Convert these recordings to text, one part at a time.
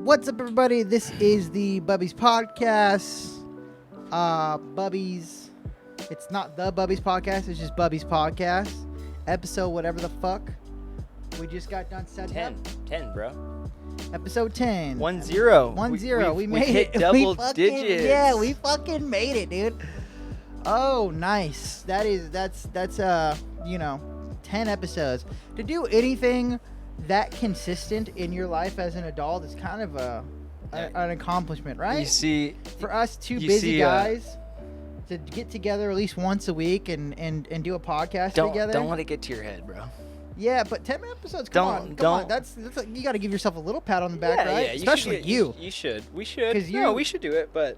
What's up, everybody? This is the Bubbies Podcast. Bubbies. It's not the Bubbies Podcast. It's just Bubbies Podcast. Episode whatever the fuck. We just got done setting 10, up. 10, bro. Episode 10. 1-0. 1-0. We made hit it. double digits. Yeah, we fucking made it, dude. Oh, nice. That's 10 episodes. To do anything that consistent in your life as an adult is kind of an accomplishment, right? You see, for us two busy guys to get together at least once a week and do a podcast together. Don't let it get to your head, bro. Yeah, but 10 episodes. Come on. That's like, you got to give yourself a little pat on the back, right? Yeah, especially you. You should. We should. We should do it. But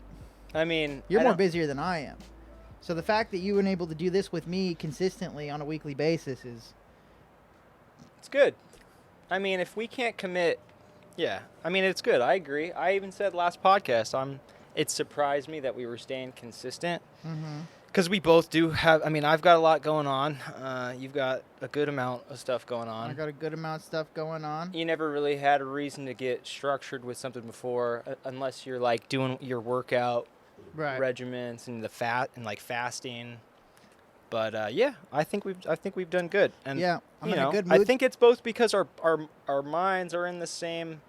I mean, you're more busier than I am. So the fact that you were able to do this with me consistently on a weekly basis it's good. I mean, if we can't commit, I mean, it's good. I agree. I even said last podcast, it surprised me that we were staying consistent. Because we both do have, I mean, I've got a lot going on. You've got a good amount of stuff going on. I got a good amount of stuff going on. You never really had a reason to get structured with something before, unless you're like doing your workout regimens and fasting. But I think we've done good. And I'm in a good mood. I think it's both because our minds are in the same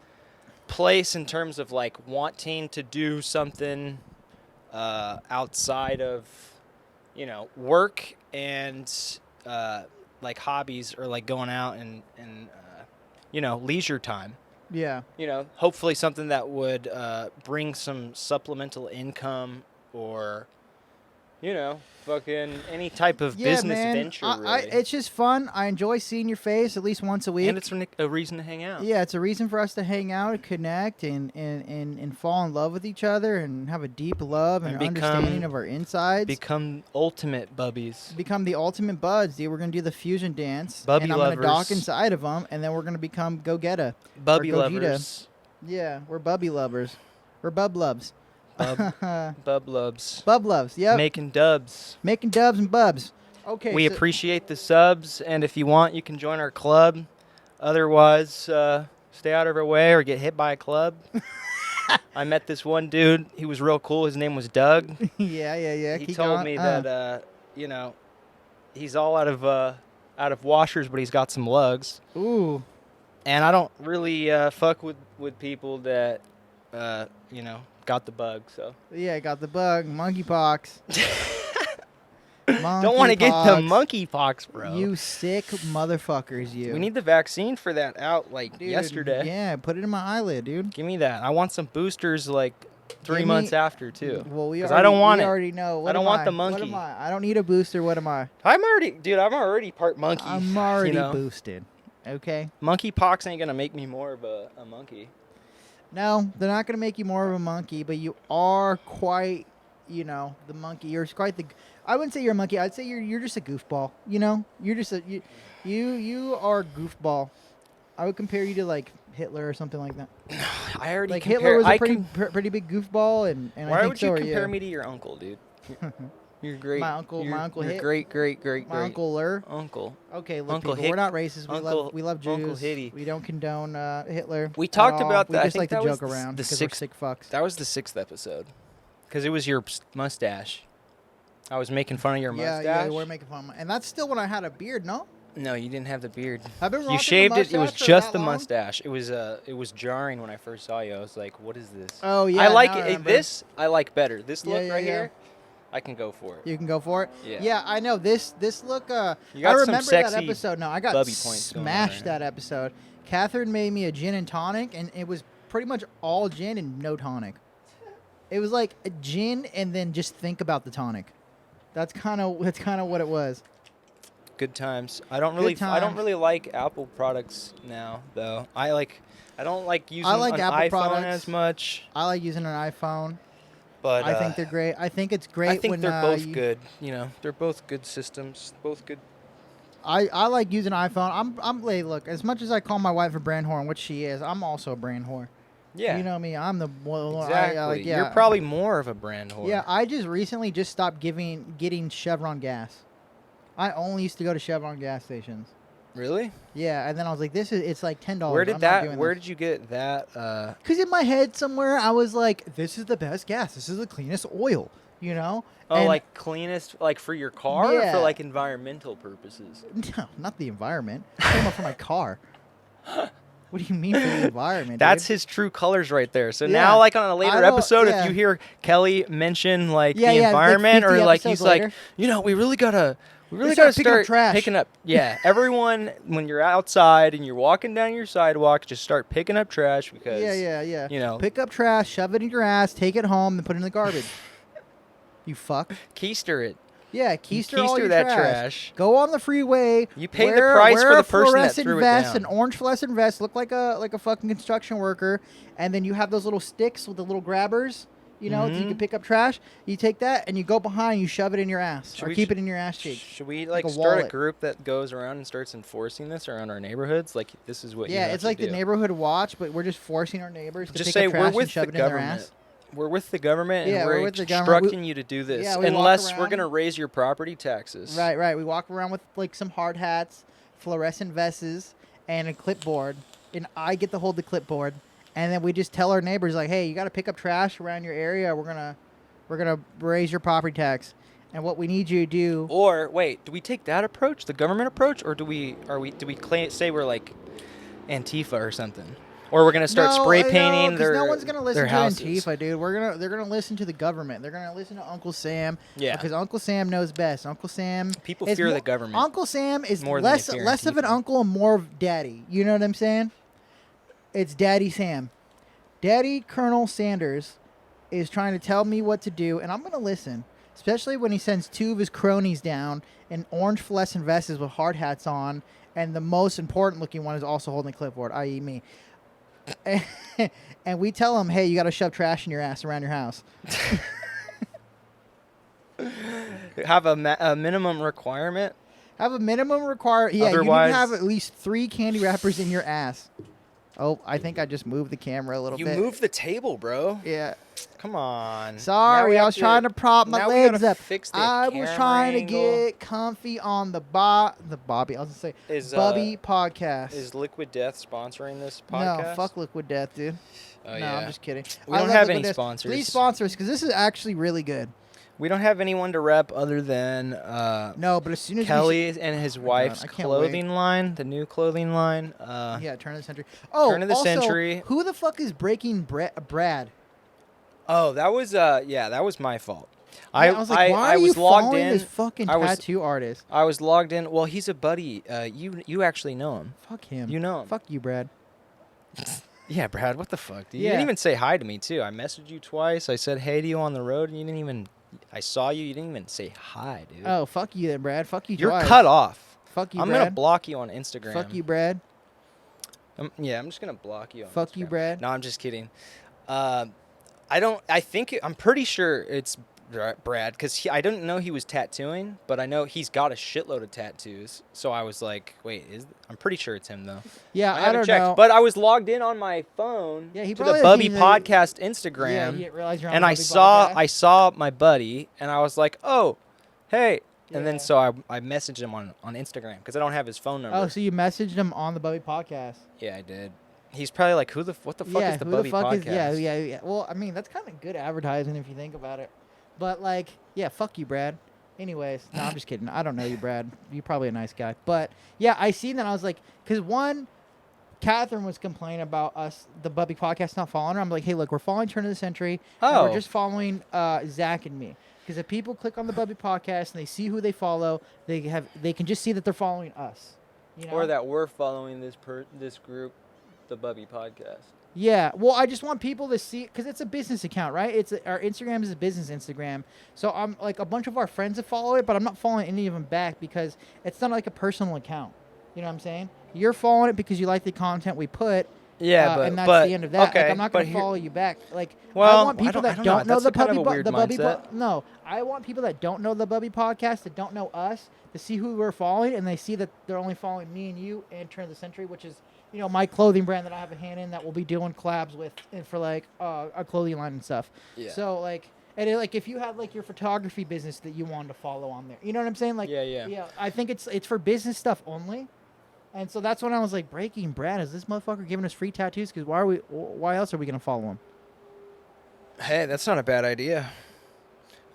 place in terms of like wanting to do something outside of work and like hobbies or like going out and leisure time. Yeah. Hopefully something that would bring some supplemental income or fucking any type of business venture, really. It's just fun. I enjoy seeing your face at least once a week. And it's a reason to hang out. Yeah, it's a reason for us to hang out and connect and fall in love with each other and have a deep love and understanding of our insides. Become ultimate bubbies. Become the ultimate buds, dude. We're going to do the fusion dance. Bubby and I'm lovers. going to dock inside of them, and then we're going to become go-getta. Bubby lovers. Yeah, we're bubby lovers. We're bub loves. Bub loves. Bub loves, yep. Making dubs. Making dubs and bubs. Okay. We appreciate the subs, and if you want, you can join our club. Otherwise, stay out of our way or get hit by a club. I met this one dude. He was real cool. His name was Doug. Yeah. He told me that, he's all out of washers, but he's got some lugs. Ooh. And I don't really fuck with people that, got the bug, so. Yeah, got the bug. Monkeypox. Don't want to get the monkeypox, bro. You sick motherfuckers, you. We need the vaccine for that out, dude, yesterday. Yeah, put it in my eyelid, dude. Give me that. I want some boosters, 3 months after, too. Well, I don't want it. We already know. I don't want the monkey. What am I? I don't need a booster. What am I? I'm already part monkey. I'm already boosted. Okay? Monkeypox ain't going to make me more of a monkey. No, they're not going to make you more of a monkey, but you are quite, the monkey. You're quite the... I wouldn't say you're a monkey. I'd say you're just a goofball, You're just you are a goofball. I would compare you to, Hitler or something like that. I already Hitler was a pretty big goofball, and why I think would so you are compare me to your uncle, dude? You're great. My uncle great. My uncle. Okay, look, Uncle people, we're not racist. We love Jews. Uncle Hitty. We don't condone Hitler. We talked about that. We just like to joke around because we're sick fucks. That was the 6th episode, because it was your mustache. I was making fun of your mustache. Yeah, we're making fun of my... And that's still when I had a beard, no? No, you didn't have the beard. I've been rocking You shaved it. It was just the long? mustache. It was jarring when I first saw you. I was like, "What is this?" Oh yeah, I like it. This I like better. This look here, I can go for it. You can go for it. Yeah. Yeah, I know this look. I got remember some that episode. No, I got bubby points smashed that episode. Catherine made me a gin and tonic, and it was pretty much all gin and no tonic. It was like a gin and then just think about the tonic. That's kind of what it was. Good times. I don't really like Apple products now, though. I don't like using an iPhone products as much. I like using an iPhone. But I think they're great. I think it's great. I think when, they're both good. They're both good systems. Both good. I like using iPhone. Look, as much as I call my wife a brand whore, which she is, I'm also a brand whore. Yeah. You know me. I'm the one. Exactly. You're probably more of a brand whore. Yeah. I just recently stopped getting Chevron gas. I only used to go to Chevron gas stations. Really? Yeah, and then I was like, it's like $10. Where did you get that? Because in my head somewhere, I was like, this is the best gas. This is the cleanest oil, you know? Oh, And like cleanest, like for your car or Yeah. for like environmental purposes? no, not the environment. It came up for my car. What do you mean for the environment? That's dude? his true colors right there. So Yeah. now, like on a later don't- episode, yeah. if you hear Kelly mention like Yeah, the yeah, like environment, 50 or like episodes he's like, later. we really gotta start picking up start trash. picking up. Yeah, everyone, when you're outside and you're walking down your sidewalk, just start picking up trash because Yeah. you know, Pick up trash, shove it in your ass, take it home, and put it in the garbage. You fuck. keister it. Yeah, keister all your that trash. trash. Go on the freeway. You pay the price for the person that threw it vest, down. An orange fluorescent vest, look like a fucking construction worker, and then you have those little sticks with the little grabbers, so you can pick up trash. You take that and you go behind, you shove it in your ass, or keep it in your ass cheek. Should we like a start a wallet. group that goes around and starts enforcing this around our neighborhoods? Like this is what you have Yeah, it's to like do. the neighborhood watch, but we're just forcing our neighbors to Just pick say up we're trash and with shove the it in their government. ass. We're with the government, Yeah, and we're we're with the government. instructing you to do this, Yeah, we walk unless we're around. going to raise your property taxes. Right. We walk around with like some hard hats, fluorescent vests, and a clipboard. And I get to hold the clipboard, and then we just tell our neighbors like, "Hey, you got to pick up trash around your area. We're gonna raise your property tax." And what we need you to do. Or wait, do we take that approach, the government approach, or do we say we're like Antifa or something? Or we're gonna start spray painting their no one's gonna listen their to houses. Antifa, dude. They're gonna listen to the government. They're gonna listen to Uncle Sam. Yeah. Because Uncle Sam knows best. Uncle Sam. People is fear the government. Uncle Sam is more than less they fear of an Antifa. uncle and more of daddy. You know what I'm saying? It's Daddy Sam. Daddy Colonel Sanders is trying to tell me what to do, and I'm gonna listen. Especially when he sends two of his cronies down in orange fluorescent vests with hard hats on, and the most important looking one is also holding a clipboard, i.e. me. And we tell him, hey, you got to shove trash in your ass around your house. Have a minimum requirement. Have a minimum requirement. Yeah, Otherwise, you need to have at least 3 candy wrappers in your ass. Oh, I think I just moved the camera a little bit. You moved the table, bro. Yeah. Come on. Sorry, I was trying to prop my now we legs gotta up. fix the I was camera trying to angle. get comfy on the Bobby. I was gonna say Bubby Podcast. Is Liquid Death sponsoring this podcast? No, fuck Liquid Death, dude. Oh, no, yeah. I'm just kidding. We I don't love have Liquid any Death. sponsors. Please sponsor us because this is actually really good. We don't have anyone to rep other than No, but as soon as Kelly and his God, wife's I can't clothing line, the new clothing line. yeah, turn of the century. Oh, Turn of the also, century. Who the fuck is breaking Brad? Oh, that was my fault. I was like, why are you was logged following in. this fucking I was- tattoo artist? I was logged in. Well, he's a buddy. You actually know him. Fuck him. You know him. Fuck you, Brad. Yeah, Brad. What the fuck? Dude? You Yeah. didn't even say hi to me too. I messaged you twice. I said hey to you on the road, and you didn't even. I saw you. You didn't even say hi, dude. Oh, fuck you then, Brad. Fuck you You're twice. cut off. Fuck you, I'm Brad. gonna block you on Instagram. Fuck you, Brad. Yeah, I'm just gonna block you on Fuck you, Instagram. Brad. No, I'm just kidding. I'm pretty sure it's Brad because I didn't know he was tattooing, but I know he's got a shitload of tattoos. So I was like, wait, I'm pretty sure it's him though. Yeah, I haven't don't checked, know. but I was logged in on my phone Yeah, he to probably the Bubby seen Podcast Yeah, Instagram, you didn't realize you're on and the I Bubby Podcast? saw my buddy, and I was like, oh, hey. And Yeah. then so I messaged him on Instagram because I don't have his phone number. Oh, so you messaged him on the Bubby Podcast? Yeah, I did. He's probably like, what the fuck yeah, is the who Bubby the fuck Podcast? is? Yeah. Well, I mean, that's kind of good advertising if you think about it. But like, yeah, fuck you, Brad. Anyways, no, I'm just kidding. I don't know you, Brad. You're probably a nice guy. But yeah, I seen that. I was like, because one, Catherine was complaining about us, the Bubby Podcast, not following her. I'm like, hey, look, we're following Turn of the Century. And Oh. we're just following Zach and me. Because if people click on the Bubby Podcast and they see who they follow, they can just see that they're following us. You know? Or that we're following this group, the Bubby Podcast. Yeah, well, I just want people to see, because it's a business account, right? Our Instagram is a business Instagram. So I'm like, a bunch of our friends have followed it, but I'm not following any of them back because it's not like a personal account. You know what I'm saying? You're following it because you like the content we put. Yeah, and that's the end of that. Okay, like, I'm not going to but follow you back. Like, Well, I want people that I don't don't know. know the That's kind of Bubby. a weird mindset. No, I want people that don't know the Bubby Podcast, that don't know us, to see who we're following, and they see that they're only following me and you and Turn of the Century, which is, you know, my clothing brand that I have a hand in that we'll be doing collabs with and for like a clothing line and stuff. Yeah. So like, and like if you had like your photography business that you wanted to follow on there, you know what I'm saying? Like, Yeah. I think it's for business stuff only. And so that's when I was like, Breaking Brad, is this motherfucker giving us free tattoos? Because why else are we gonna follow him? Hey, that's not a bad idea.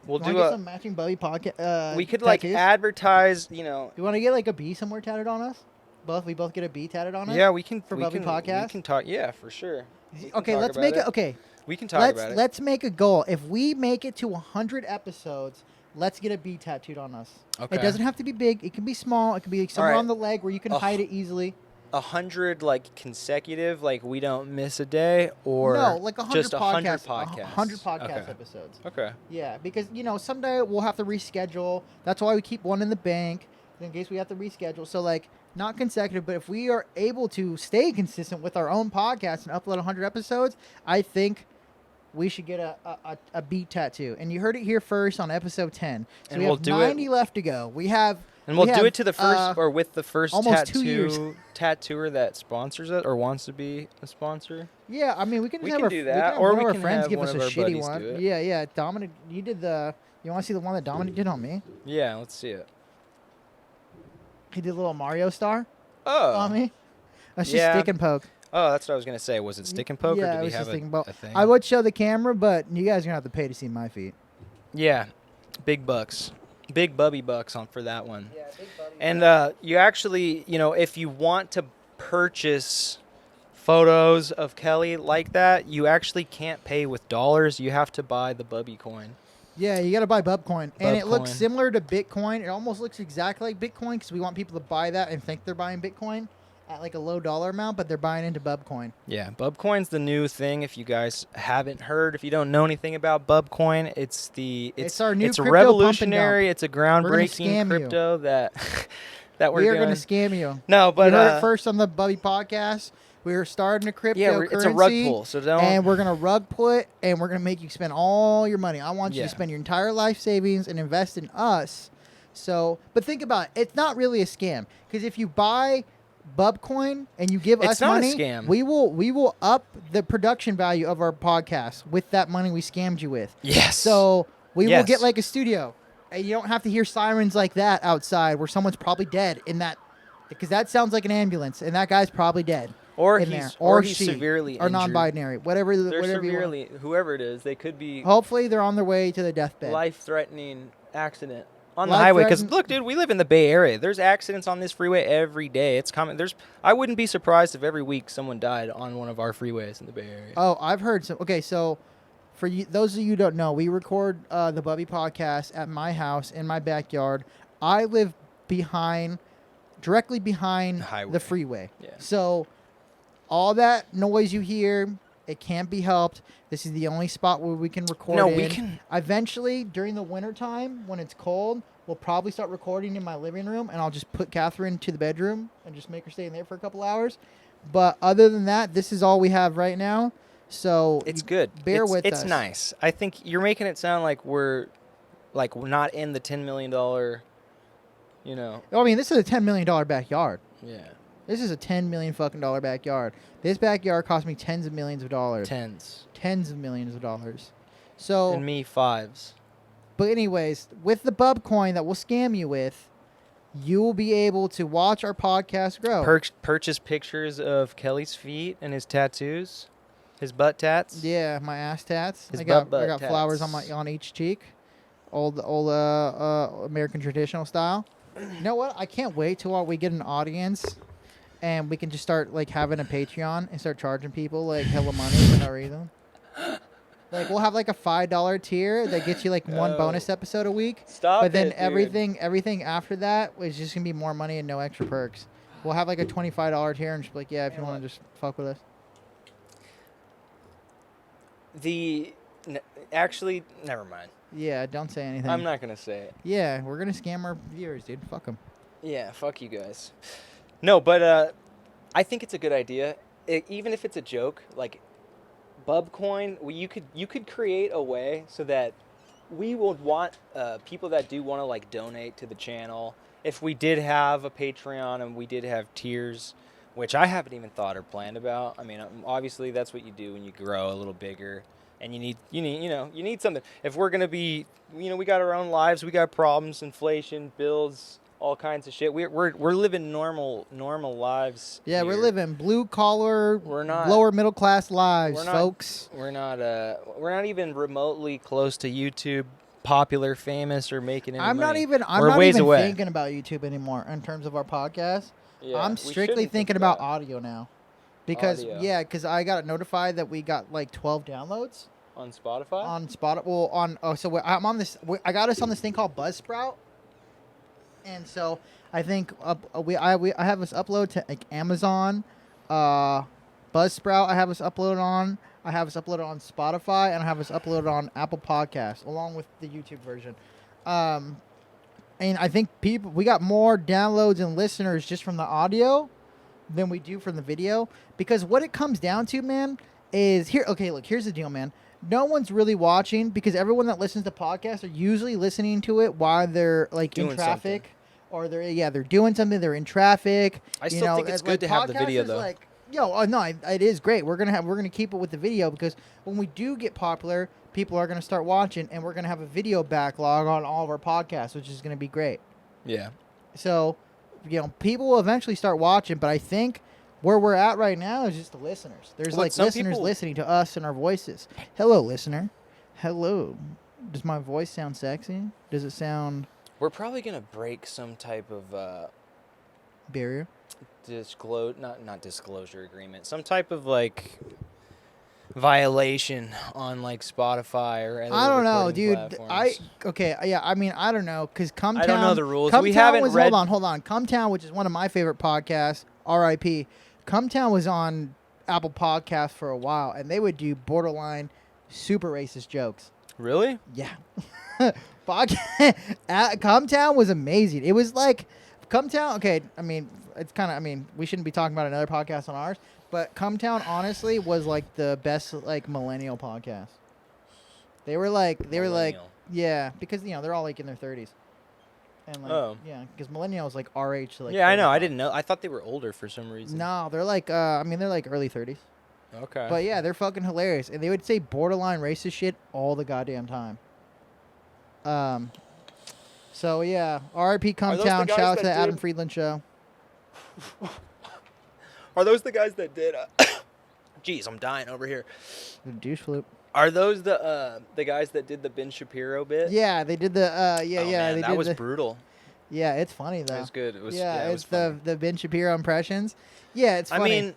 We'll Do get some matching Bubby podcast. We could tattoos? advertise. You want to get like a bee somewhere tatted on us? We both get a bee tatted on us. Yeah, we can for Bubby Podcast. We can talk. Yeah, for sure. Okay, let's make it. Okay, we can talk about it. Let's make a goal. If we make it to 100 episodes, let's get a bee tattooed on us. Okay. It doesn't have to be big. It can be small. It can be somewhere on the leg where you can hide it easily. 100 consecutive, we don't miss a day, or no, like 100 just podcasts. 100 podcast episodes. Okay. Yeah, because someday we'll have to reschedule. That's why we keep one in the bank in case we have to reschedule. So not consecutive, but if we are able to stay consistent with our own podcast and upload 100 episodes, I think we should get a beat tattoo. And you heard it here first on episode 10. So and we have 90 left to go. We'll do it to the first or with the first almost 2 years. tattooer that sponsors it or wants to be a sponsor. Yeah, I mean we can do that, or we can friends have give one us of a our shitty buddies one. do it. Yeah, Dominic, you did you want to see the one that Dominic did on me? Yeah, let's see it. He did a little Mario star on me. That's just stick and poke. Oh, that's what I was gonna say. Was it stick and poke, or did he have a thing? I would show the camera, but you guys are gonna have to pay to see my feet. Yeah, big bucks. Big Bubby bucks for that one. Yeah, big Bubby. And you actually, if you want to purchase photos of Kelly like that, you actually can't pay with dollars. You have to buy the Bubby coin. Yeah, you got to buy Bubcoin. And it looks similar to Bitcoin. It almost looks exactly like Bitcoin because we want people to buy that and think they're buying Bitcoin at a low dollar amount, but they're buying into Bubcoin. Yeah, Bubcoin's the new thing. If you guys haven't heard, if you don't know anything about Bubcoin, it's our new it's crypto revolutionary. It's a groundbreaking crypto that we are going to scam you. No, but you heard it first on the Bubby Podcast. We're starting a cryptocurrency. Yeah, it's a rug pull, so don't. And we're going to rug pull it, and we're going to make you spend all your money. I want you to spend your entire life savings and invest in us. So, but think about it. It's not really a scam because if you buy Bubcoin and you give us money, a scam. we will up the production value of our podcast with that money we scammed you with. Yes. So we will get a studio, and you don't have to hear sirens like that outside where someone's probably dead in that, because that sounds like an ambulance, and that guy's probably dead. Or he's severely injured. Or non-binary, whatever severely, whoever it is, they could be. Hopefully, they're on their way to the deathbed. Life-threatening accident on the highway. Because look, dude, we live in the Bay Area. There's accidents on this freeway every day. It's common. I wouldn't be surprised if every week someone died on one of our freeways in the Bay Area. Oh, I've heard some. Okay, so for you, those of you who don't know, we record the Bubby Podcast at my house in my backyard. I live directly behind the freeway. Yeah. So all that noise you hear, it can't be helped. This is the only spot where we can record. No, we can. Eventually, during the wintertime, when it's cold, we'll probably start recording in my living room, and I'll just put Catherine to the bedroom and just make her stay in there for a couple hours. But other than that, this is all we have right now. So it's good. Bear with us. It's nice. I think you're making it sound like we're not in the $10 million, I mean, this is a $10 million backyard. Yeah. This is a $10 million fucking dollar backyard. This backyard cost me tens of millions of dollars. Tens of millions of dollars. So and me fives. But anyways, with the Bubcoin that we'll scam you with, you will be able to watch our podcast grow. Purchase pictures of Kelly's feet and his tattoos, his butt tats. Yeah, my ass tats. I got tats. flowers on each cheek, old American traditional style. You know what? I can't wait till we get an audience. And we can just start having a Patreon and start charging people hella money for no reason. We'll have a $5 tier that gets you one bonus episode a week. But then everything after that is just gonna be more money and no extra perks. We'll have a $25 tier and just be if you want to just fuck with us. Actually, never mind. Yeah, don't say anything. I'm not gonna say it. Yeah, we're gonna scam our viewers, dude. Fuck them. Yeah, fuck you guys. No, but I think it's a good idea. Even if it's a joke, Bubcoin, you could create a way so that we would want people that do want to donate to the channel. If we did have a Patreon and we did have tiers, which I haven't even thought or planned about. I mean, obviously that's what you do when you grow a little bigger, and you need something. If we're gonna be, we got our own lives, we got problems, inflation, bills, all kinds of shit. We're living normal lives. Yeah, we're here. living blue collar, We're not lower middle class lives, we're not, folks. We're not even remotely close to YouTube, popular, famous, or making any I'm money. not We're ways even away. thinking about YouTube anymore in terms of our podcast. Yeah, I'm we strictly shouldn't think thinking about that. audio now. Because Audio. because I got notified that we got like 12 downloads On Spotify? on Spotify. Well, I'm on this. I got us on this thing called Buzzsprout, and so I think I have us upload to like Amazon, Buzzsprout. I have us upload on. I have us uploaded on Spotify, and I have us uploaded on Apple Podcasts along with the YouTube version. And I think we got more downloads and listeners just from the audio than we do from the video, because what it comes down to, man, is here's the deal, man. No one's really watching because everyone that listens to podcasts are usually listening to it while they're like Doing in traffic or they're doing something, they're in traffic. I still think it's good to have the video, though. It is great. We're gonna keep it with the video because when we do get popular, people are gonna start watching, and we're gonna have a video backlog on all of our podcasts, which is gonna be great. Yeah. So, people will eventually start watching, but I think where we're at right now is just the listeners. There's listeners listening to us and our voices. Hello, listener. Hello. Does my voice sound sexy? Does it sound... We're probably going to break some type of... barrier? Not disclosure agreement. Some type of, violation on, Spotify or other I don't know, dude. platforms. I don't know, because Cumtown... I don't know the rules. Cumtown We haven't read... Hold on. Cumtown, which is one of my favorite podcasts, R.I.P., Cumtown was on Apple Podcasts for a while, and they would do borderline super racist jokes. Really? Yeah. Cumtown was amazing. It was like Cumtown. Okay, we shouldn't be talking about another podcast on ours, but Cumtown honestly was like the best millennial podcast. They were like, yeah, because they're all in their 30s. And because millennials our age. So I know. I didn't know. I thought they were older for some reason. No, they're they're early 30s. Okay. But yeah, they're fucking hilarious, and they would say borderline racist shit all the goddamn time. So yeah, R.I.P. Cumtown. Shout out to the Adam Friedland Show. Are those the guys that did? Jeez, I'm dying over here. The douche flip. Are those the guys that did the Ben Shapiro bit? Yeah, they did the Man, that was brutal. Yeah, it's funny though. It was good. It was it's funny. the Ben Shapiro impressions. Yeah, it's funny.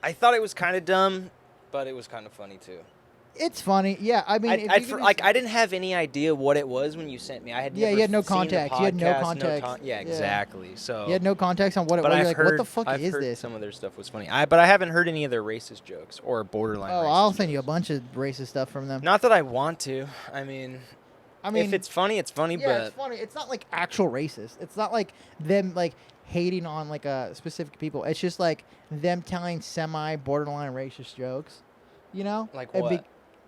I thought it was kind of dumb, but it was kind of funny too. It's funny. Yeah, I didn't have any idea what it was when you sent me. I had never you had no seen context. The You had no podcast, context. Yeah, exactly. So you had no context on what it was. You're like, what the fuck is this? Some of their stuff was funny. But I haven't heard any of their racist jokes or borderline. Oh, racist I'll jokes. send you a bunch of racist stuff from them. Not that I want to. I mean, if it's funny, it's funny. Yeah, but it's funny. It's not actual racist. It's not them hating on a specific people. It's just them telling borderline racist jokes. Like what?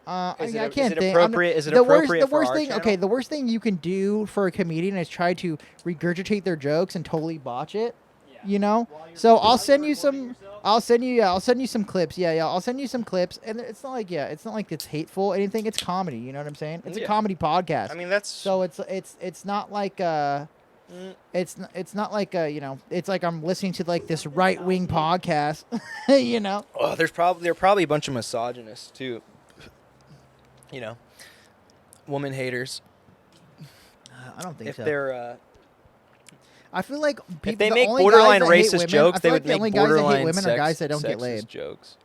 I can't is it think. appropriate? Is it appropriate for our thing? channel? Okay, the worst thing you can do for a comedian is try to regurgitate their jokes and totally botch it. Yeah. So I'll send you some. I'll send you some clips. Yeah. I'll send you some clips, and it's not like it's hateful or anything. It's comedy. You know what I'm saying? It's a comedy podcast. I mean, that's so it's not like it's not like it's like I'm listening to this right wing podcast. Oh, they're probably a bunch of misogynists too. Woman haters. I don't think if so. They're I feel like people, if they make borderline racist jokes, they would make borderline women are guys that don't get laid. Jokes.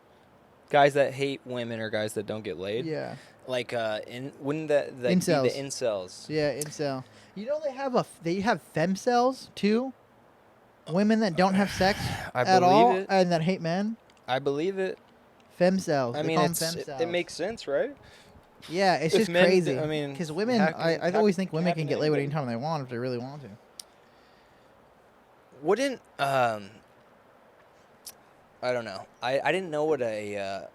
Guys that hate women are guys that don't get laid. Yeah. Wouldn't that incels. be the incels? Yeah, incel. They have femcels too. Women that don't have sex at all and that hate men. I believe it. Femcels. I mean, it makes sense, right? Yeah, it's just crazy. I mean, because women, I always think women can get laid anytime they want if they really want to. Wouldn't I don't know. I didn't know what a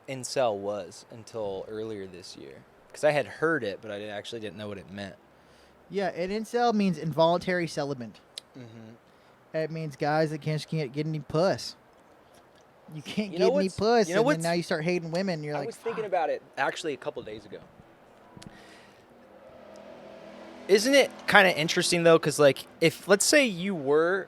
incel was until earlier this year because I had heard it, but I actually didn't know what it meant. Yeah, an incel means involuntary celibate. Mm-hmm. It means guys that can't get any puss. You can't get any puss, and then now you start hating women. You're I was thinking about it actually a couple days ago. isn't it kind of interesting though? Because like, if let's say you were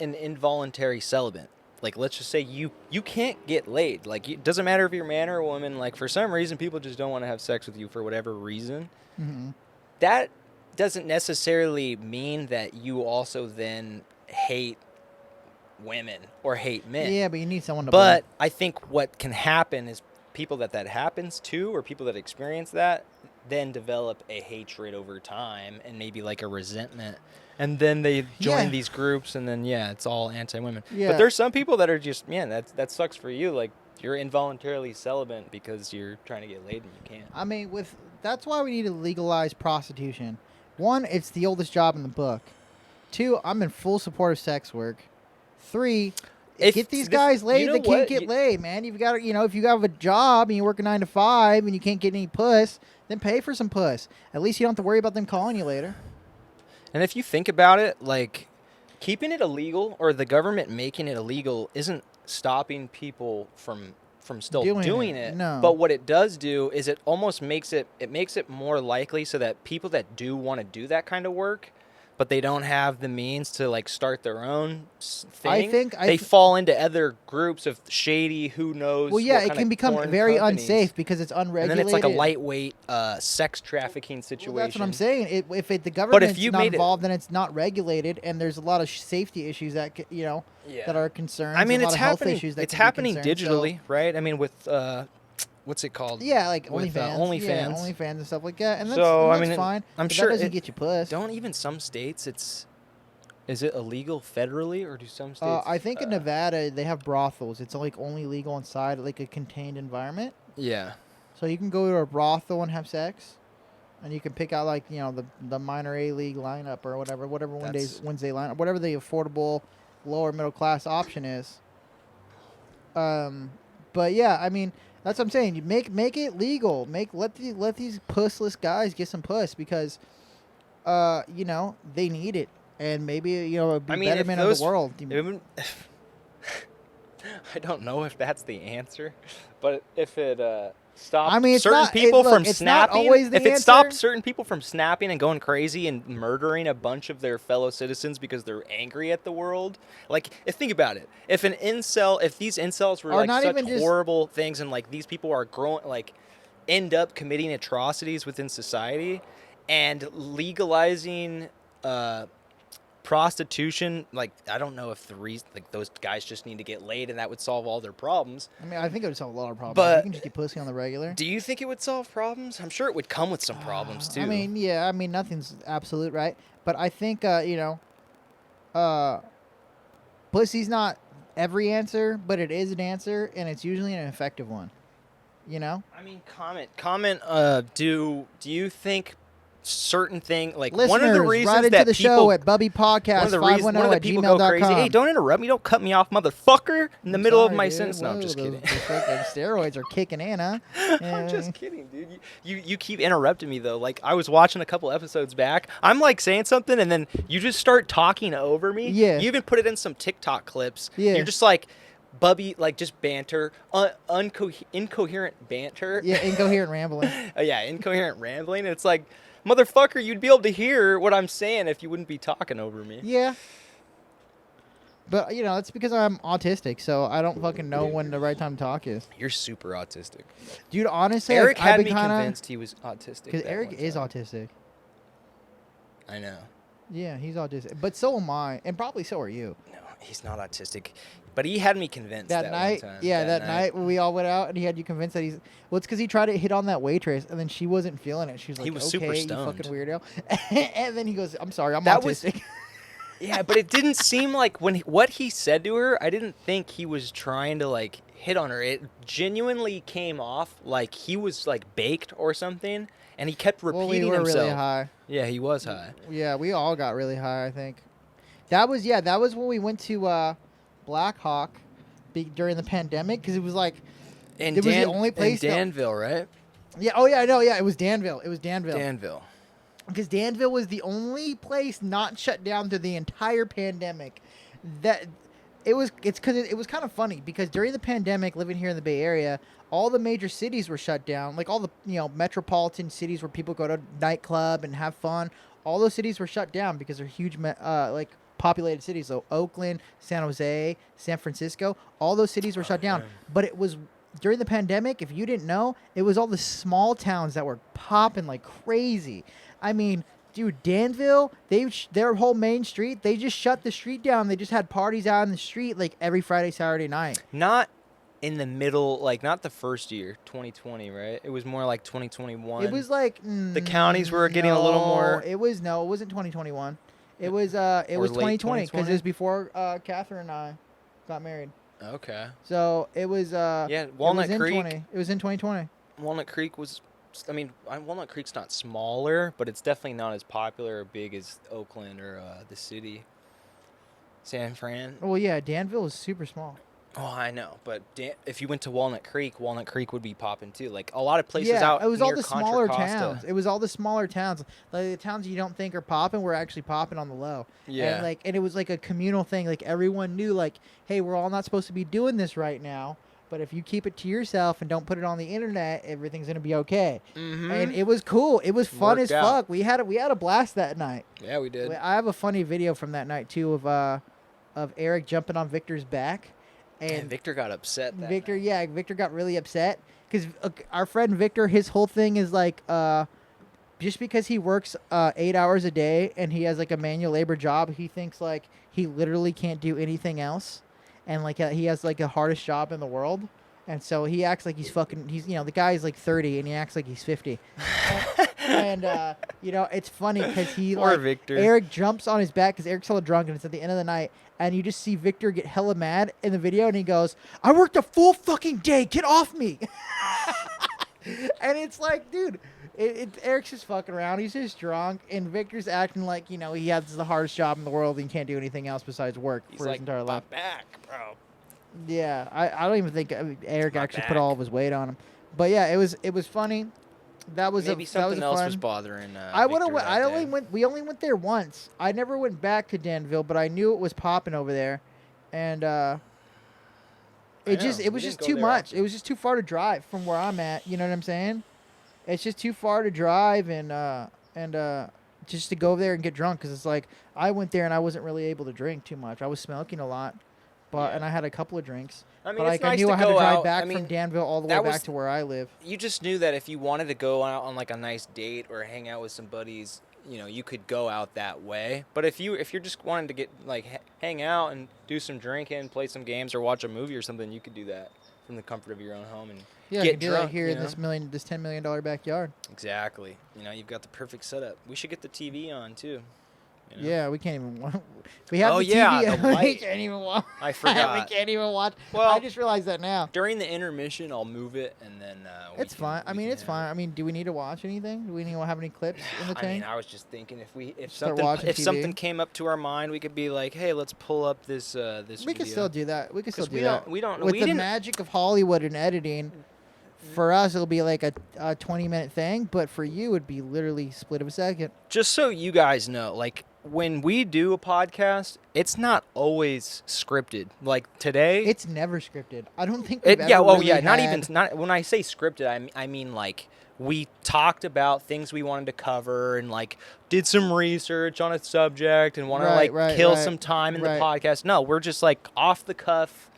an involuntary celibate, like let's just say you can't get laid. Like it doesn't matter if you're a man or a woman. Like for some reason, people just don't want to have sex with you for whatever reason. Mm-hmm. That doesn't necessarily mean that you also then hate women or hate men. Yeah, but you need someone to. But I think what can happen is people that happens to, or people that experience that, then develop a hatred over time and maybe like a resentment. And then they join these groups, and then, it's all anti-women. Yeah. But there's some people that are just, man, that sucks for you. Like, you're involuntarily celibate because you're trying to get laid and you can't. I mean, that's why we need to legalize prostitution. 1, it's the oldest job in the book. 2, I'm in full support of sex work. 3, get these guys laid that can't get laid, man. You've got to, if you have a job and you work a 9 to 5 and you can't get any puss, then pay for some puss. At least you don't have to worry about them calling you later. And if you think about it, like, keeping it illegal or the government making it illegal isn't stopping people from still doing it. No. But what it does do is it almost makes it more likely so that people that do want to do that kind of work, but they don't have the means to like start their own thing. They fall into other groups of shady, who knows. Well, yeah, it can become very unsafe because it's unregulated. And then it's like a lightweight sex trafficking situation. Well, that's what I'm saying. If the government's not involved, then it's not regulated, and there's a lot of safety issues that that are concerns. I mean, it's happening. It's happening digitally, right? I mean, with what's it called? Yeah, like with, OnlyFans. Yeah, OnlyFans and stuff like that. And that's, that's fine. I'm but sure that doesn't get you puss. Don't even some states is it illegal federally, or do some states? I think in Nevada they have brothels. It's like only legal inside like a contained environment. Yeah. So you can go to a brothel and have sex, and you can pick out like the minor A league lineup or whatever Wednesday lineup, whatever the affordable lower middle class option is. But yeah, I mean. That's what I'm saying. You make it legal. Let these pussless guys get some puss because, they need it, and maybe it'd be betterment of the world. I don't know if that's the answer, but if it stopped it stopped certain people from snapping and going crazy and murdering a bunch of their fellow citizens because they're angry at the world, like think about it. If these incels were like such horrible things, and like these people are end up committing atrocities within society, and legalizing prostitution, like I don't know if those guys just need to get laid and that would solve all their problems. I mean, I think it would solve a lot of problems. But you can just get pussy on the regular. Do you think it would solve problems? I'm sure it would come with some problems too. I mean, nothing's absolute, right? But I think pussy's not every answer, but it is an answer, and it's usually an effective one. I mean, comment. Do you think certain thing like listeners, one of the reasons right into that the people, show at Bubbies Podcast 510@gmail.com. Hey, don't interrupt me! Don't cut me off, motherfucker! In the middle of my sentence. No, I'm just kidding. Those steroids are kicking in, huh? I'm just kidding, dude. You keep interrupting me though. Like I was watching a couple episodes back. I'm like saying something, and then you just start talking over me. Yeah. You even put it in some TikTok clips. Yeah. You're just like. Bubby, like just banter, incoherent banter. Yeah, incoherent rambling. Incoherent rambling. It's like, motherfucker, you'd be able to hear what I'm saying if you wouldn't be talking over me. Yeah. But, it's because I'm autistic, so I don't fucking know when the right time to talk is. You're super autistic. Dude, honestly, Eric had me convinced he was autistic. Because Eric is autistic. I know. Yeah, he's autistic. But so am I, and probably so are you. No, he's not autistic. But he had me convinced that night. One time. Yeah, that night when we all went out and he had you convinced that he's. Well, it's because he tried to hit on that waitress and then she wasn't feeling it. She was like, he was okay, super stoned. You fucking weirdo. And then he goes, I'm sorry, I'm autistic. Yeah, but it didn't seem like what he said to her, I didn't think he was trying to like hit on her. It genuinely came off like he was like baked or something, and he kept repeating himself. Really high. Yeah, he was high. Yeah, we all got really high, I think. That was when we went to Black Hawk during the pandemic, because it was like it was the only place in Danville, right? Yeah. Oh yeah, I know. Yeah, it was Danville. Danville. Because Danville was the only place not shut down through the entire pandemic. It's because it was kind of funny because during the pandemic, living here in the Bay Area, all the major cities were shut down. Like all the metropolitan cities where people go to nightclub and have fun, all those cities were shut down because they're huge, like populated cities. So Oakland, San Jose, San Francisco, all those cities were shut down. Man. But it was during the pandemic. If you didn't know, it was all the small towns that were popping like crazy. I mean, dude, Danville, their whole main street, they just shut the street down. They just had parties out in the street like every Friday, Saturday night. Not in the middle, like not the first year, 2020, right? It was more like 2021. It was like the counties were getting a little more. It wasn't 2021. It was Or 2020 because it 2020? was before Catherine and I got married. Okay. So it was Yeah, Walnut Creek. It was in 2020. Walnut Creek was. I mean, Walnut Creek's not smaller, but it's definitely not as popular or big as Oakland or the city. San Fran. Well, yeah, Danville is super small. Oh, I know, but if you went to Walnut Creek would be popping too. Like a lot of places Yeah, out it was near all the Contra smaller Costa. towns. It was all the smaller towns. Like the towns you don't think are popping were actually popping on the low. Yeah. And it was like a communal thing. Like everyone knew, like, hey, we're all not supposed to be doing this right now. But if you keep it to yourself and don't put it on the internet, everything's gonna be okay. Mm-hmm. And it was cool. It was fun Worked as out. fuck. We had a blast that night. Yeah, we did. I have a funny video from that night too of Eric jumping on Victor's back. And Victor got upset. Victor got really upset because our friend Victor, his whole thing is like, just because he works 8 hours a day and he has like a manual labor job, he thinks like he literally can't do anything else, and like he has like the hardest job in the world, and so he acts like he's the guy's like 30 and he acts like he's 50, and it's funny because Poor Victor. Eric jumps on his back because Eric's hella drunk and it's at the end of the night. And you just see Victor get hella mad in the video, and he goes, "I worked a full fucking day. Get off me!" And it's like, dude, Eric's just fucking around. He's just drunk, and Victor's acting like he has the hardest job in the world and he can't do anything else besides work for his entire life. My back, bro. Yeah, I don't even think Eric actually back. put all of his weight on him. But yeah, it was funny. That was Maybe that something was else fun. was bothering. I would Victor have. We only went there once. I never went back to Danville, but I knew it was popping over there, and it was We just didn't go too there much. often. It was just too far to drive from where I'm at. You know what I'm saying? It's just too far to drive and just to go over there and get drunk because it's like I went there and I wasn't really able to drink too much. I was smoking a lot, and I had a couple of drinks. I mean, But it's like I nice knew to I had to go drive out. back I mean, from Danville all the way that was- back to where I live. You just knew that if you wanted to go out on like a nice date or hang out with some buddies, you could go out that way. But if you're just wanting to get like hang out and do some drinking, play some games, or watch a movie or something, you could do that from the comfort of your own home and Yeah, I get can do drunk that here in you know? this $10 million backyard. Exactly. You've got the perfect setup. We should get the TV on too. Yeah, we can't even. We have Oh, the yeah, TV. the We light. can't even watch. I forgot. We can't even watch. Well, I just realized that now. During the intermission, I'll move it and then. It's fine. I mean, it's fine. I mean, do we need to watch anything? Do we need to have any clips in the I tank? mean, I was just thinking if Start something watching TV. something came up to our mind, we could be like, hey, let's pull up this this. We can video. still do that. We can still 'Cause do we that. don't- we don't- With we the didn't- magic of Hollywood and editing, for us it'll be like a 20-minute thing, but for you it'd be literally split of a second. Just so you guys know, like when we do a podcast, it's not always scripted. Like today, It's never scripted. I don't think. We've yeah. ever Oh really yeah. Not had- even not when I say scripted, I mean like we talked about things we wanted to cover and like did some research on a subject and want to kill some time in the podcast. No, we're just like off the cuff.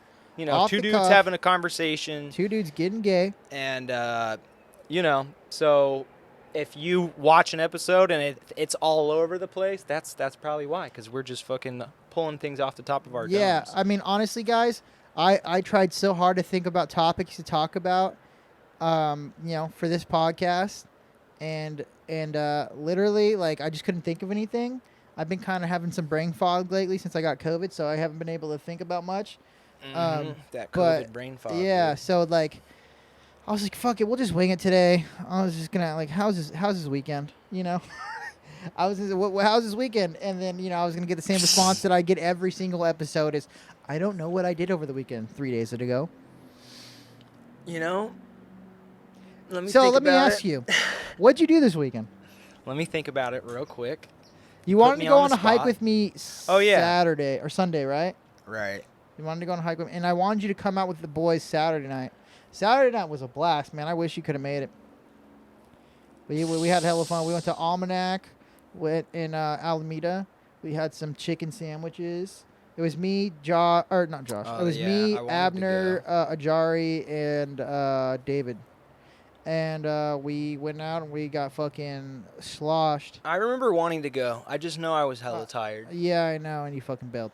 Off Two the dudes cuff. having a conversation. Two dudes getting gay. And so if you watch an episode and it's all over the place, that's probably why, because we're just fucking pulling things off the top of our Yeah, domes. I mean, honestly, guys, I tried so hard to think about topics to talk about, for this podcast, and literally, like, I just couldn't think of anything. I've been kind of having some brain fog lately since I got COVID, so I haven't been able to think about much. That but, COVID brain fog. Yeah, dude. so like, I was like, fuck it, we'll just wing it today. I was just gonna like, how's his weekend? I was how's his weekend? And then I was gonna get the same response that I get every single episode is, I don't know what I did over the weekend 3 days ago. Let me So think let me about ask it. you, what'd you do this weekend? Let me think about it real quick. You Put wanted me to go on on the a hike spot. with me Oh, yeah. Saturday or Sunday, right? Right. You wanted to go on a hike with me, and I wanted you to come out with the boys Saturday night. Saturday night was a blast, man. I wish you could have made it. We had hella fun. We went to Almanac. went in Alameda. We had some chicken sandwiches. It was me, Josh, or not Josh. Oh, It was yeah, me, I wanted to Abner, go. Ajari, and David. And we went out and we got fucking sloshed. I remember wanting to go. I just know I was hella tired. Yeah, I know, and you fucking bailed.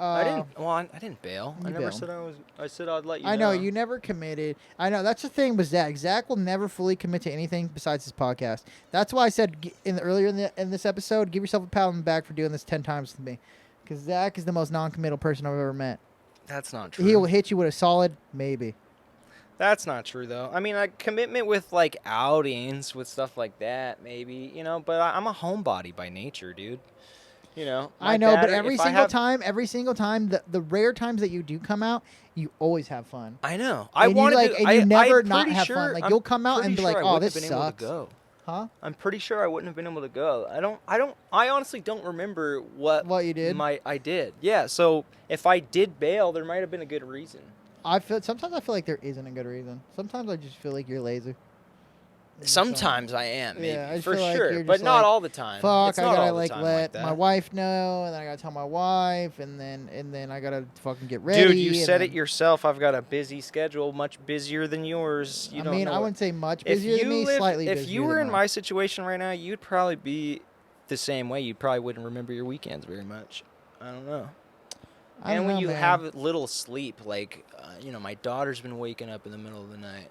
I didn't. Well, I didn't bail. I you never bailed. said I was. I said I'd let you know. I know you never committed. I know that's the thing with Zach. Zach will never fully commit to anything besides his podcast. That's why I said earlier in this episode, give yourself a pat on the back for doing this 10 times with me, because Zach is the most non-committal person I've ever met. That's not true. He will hit you with a solid maybe. That's not true though. I mean, like commitment with like outings with stuff like that, maybe But I'm a homebody by nature, dude. I know, but every single time, the rare times that you do come out, you always have fun. I know. And you never not have fun. Like you'll come out and be like, "Oh, this sucks." Huh? I'm pretty sure I wouldn't have been able to go. I honestly don't remember what you did. I did. Yeah. So if I did bail, there might have been a good reason. Sometimes I feel like there isn't a good reason. Sometimes I just feel like you're lazy. Sometimes I am, maybe, I for feel like sure, you're but just not like, all the time. Fuck, It's I not gotta all the time let like my that. wife know, and then I gotta tell my wife, and then I gotta fucking get ready. Dude, you said it yourself. I've got a busy schedule, much busier than yours. I wouldn't say much busier than me, slightly busier. If you were in my situation right now, you'd probably be the same way. You probably wouldn't remember your weekends very much. I don't know. And when you have little sleep, like, my daughter's been waking up in the middle of the night.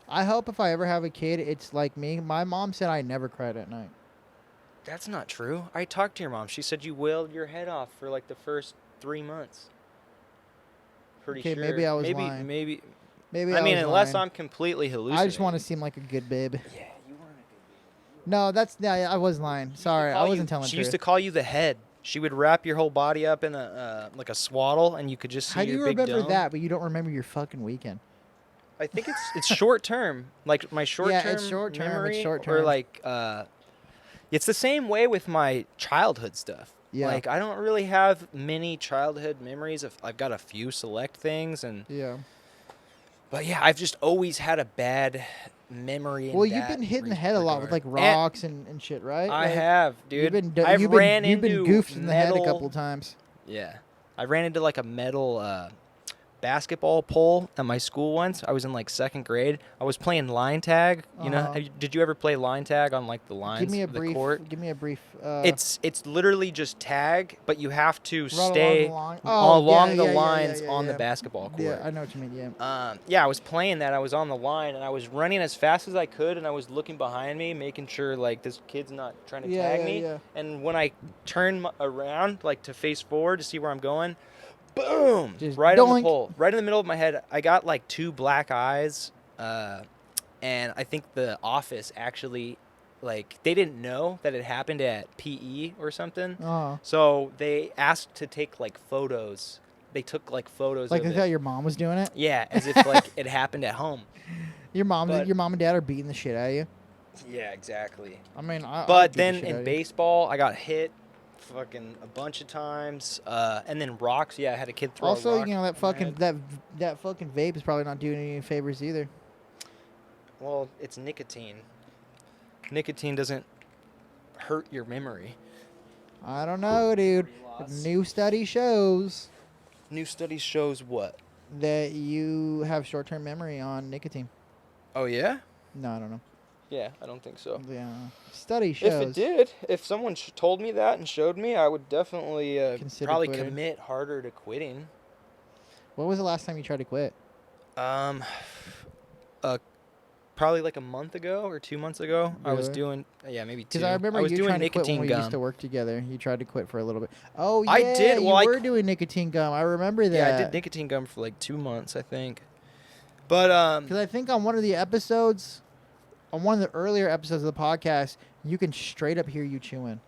I hope if I ever have a kid, it's like me. My mom said I never cried at night. That's not true. I talked to your mom. She said you wailed your head off for like the first 3 months. Pretty sure. Okay, maybe I was lying. Maybe. Maybe I mean, unless lying. I'm completely hallucinating. I just want to seem like a good babe. Yeah, you weren't a good No, babe. I was lying. Sorry, I wasn't telling the She truth. used to call you the head. She would wrap your whole body up in a like a swaddle, and you could just see How do you your big remember dome. that, but you don't remember your fucking weekend? I think it's short term, like my short term. Yeah, it's short term. Memory, It's short term. Or like, it's the same way with my childhood stuff. Yeah. Like I don't really have many childhood memories. I've got a few select things, but yeah, I've just always had a bad memory. Well, you've been hit in the head a lot with like rocks and shit, right? I have, dude. You've I've been goofed in the head a couple times. Yeah, I ran into like a metal basketball pole at my school once. I was in like second grade. I was playing line tag. Did you ever play line tag on like the lines of the court? Give me a brief. It's literally just tag, but you have to Run stay along the lines on the basketball court. Yeah, I know what you mean. Yeah. I was playing that. I was on the line and I was running as fast as I could, and I was looking behind me, making sure like this kid's not trying to tag me. Yeah. And when I turn around like to face forward to see where I'm going, boom! Just right doink. on the pole, right in the middle of my head. I got like 2 black eyes, and I think the office actually, like, they didn't know that it happened at PE or something. So they asked to take like photos. They took like photos. Like of they thought your mom was doing it. Yeah, as if like it happened at home. Your mom and dad are beating the shit out of you. Yeah, exactly. I mean, but then in baseball, I got hit fucking a bunch of times, and then rocks. Yeah, I had a kid throw a rock. Also, that fucking that fucking vape is probably not doing you any favors either. Well, it's nicotine. Nicotine doesn't hurt your memory. I don't know, dude. New study shows what? That you have short-term memory on nicotine. Oh yeah? No, I don't know. Yeah, I don't think so. Yeah, study shows. If it did, if someone told me that and showed me, I would definitely probably quitting. commit harder to quitting. When was the last time you tried to quit? Probably like a month ago or 2 months ago. Really? I was doing, maybe 2. Because I remember you trying to quit when we used to work together. You tried to quit for a little bit. Oh, yeah, I did. You were doing nicotine gum. I remember that. Yeah, I did nicotine gum for like 2 months, I think. But because I think on one of the episodes, on one of the earlier episodes of the podcast, you can straight up hear you chewing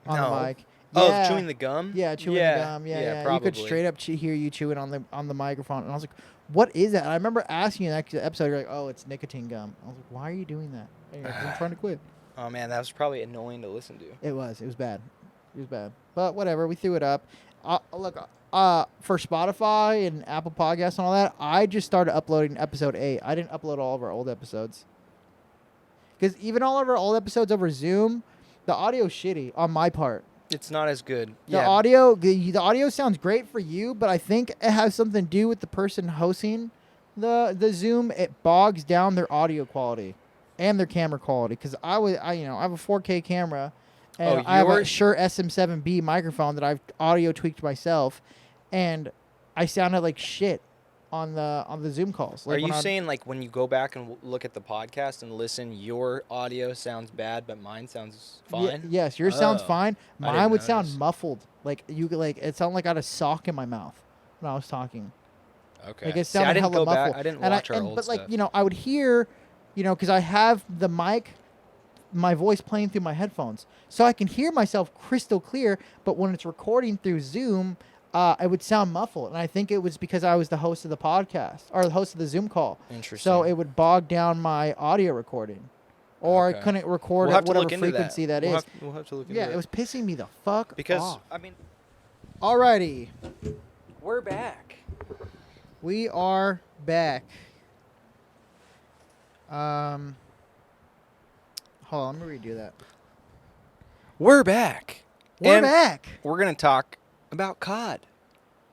on the mic. Oh, chewing the gum? Yeah, chewing the gum. Yeah. Probably. You could straight up hear you chewing on the microphone, and I was like, "What is that?" And I remember asking you in that episode, you're like, "Oh, it's nicotine gum." I was like, "Why are you doing that?" And you're like, "I'm trying to quit." Oh man, that was probably annoying to listen to. It was bad. It was bad. But whatever, we threw it up. Look, for Spotify and Apple Podcasts and all that, I just started uploading episode 8. I didn't upload all of our old episodes. Because even all of our old episodes over Zoom, The audio's shitty on my part. It's not as good. The audio sounds great for you, but I think it has something to do with the person hosting the Zoom. It bogs down their audio quality and their camera quality. Because I have a 4K camera, and I have a Shure SM7B microphone that I've audio tweaked myself, and I sounded like shit on the Zoom calls. Like, are you saying like when you go back and look at the podcast and listen, your audio sounds bad, but mine sounds fine? Yes, yours sounds fine. Mine would sound muffled. It sounded like I had a sock in my mouth when I was talking. Okay. Like it sounded hella muffled. I didn't watch our old but stuff. like, I would hear, because I have the mic, my voice playing through my headphones, so I can hear myself crystal clear. But when it's recording through Zoom, it would sound muffled, and I think it was because I was the host of the podcast or the host of the Zoom call. Interesting. So it would bog down my audio recording, or I couldn't record at whatever frequency that is. We'll have to look into Yeah, it was pissing me the fuck off. Because Alrighty, we're back. we are back. Hold on, let me redo that. We're back. We're back. We're gonna talk about COD.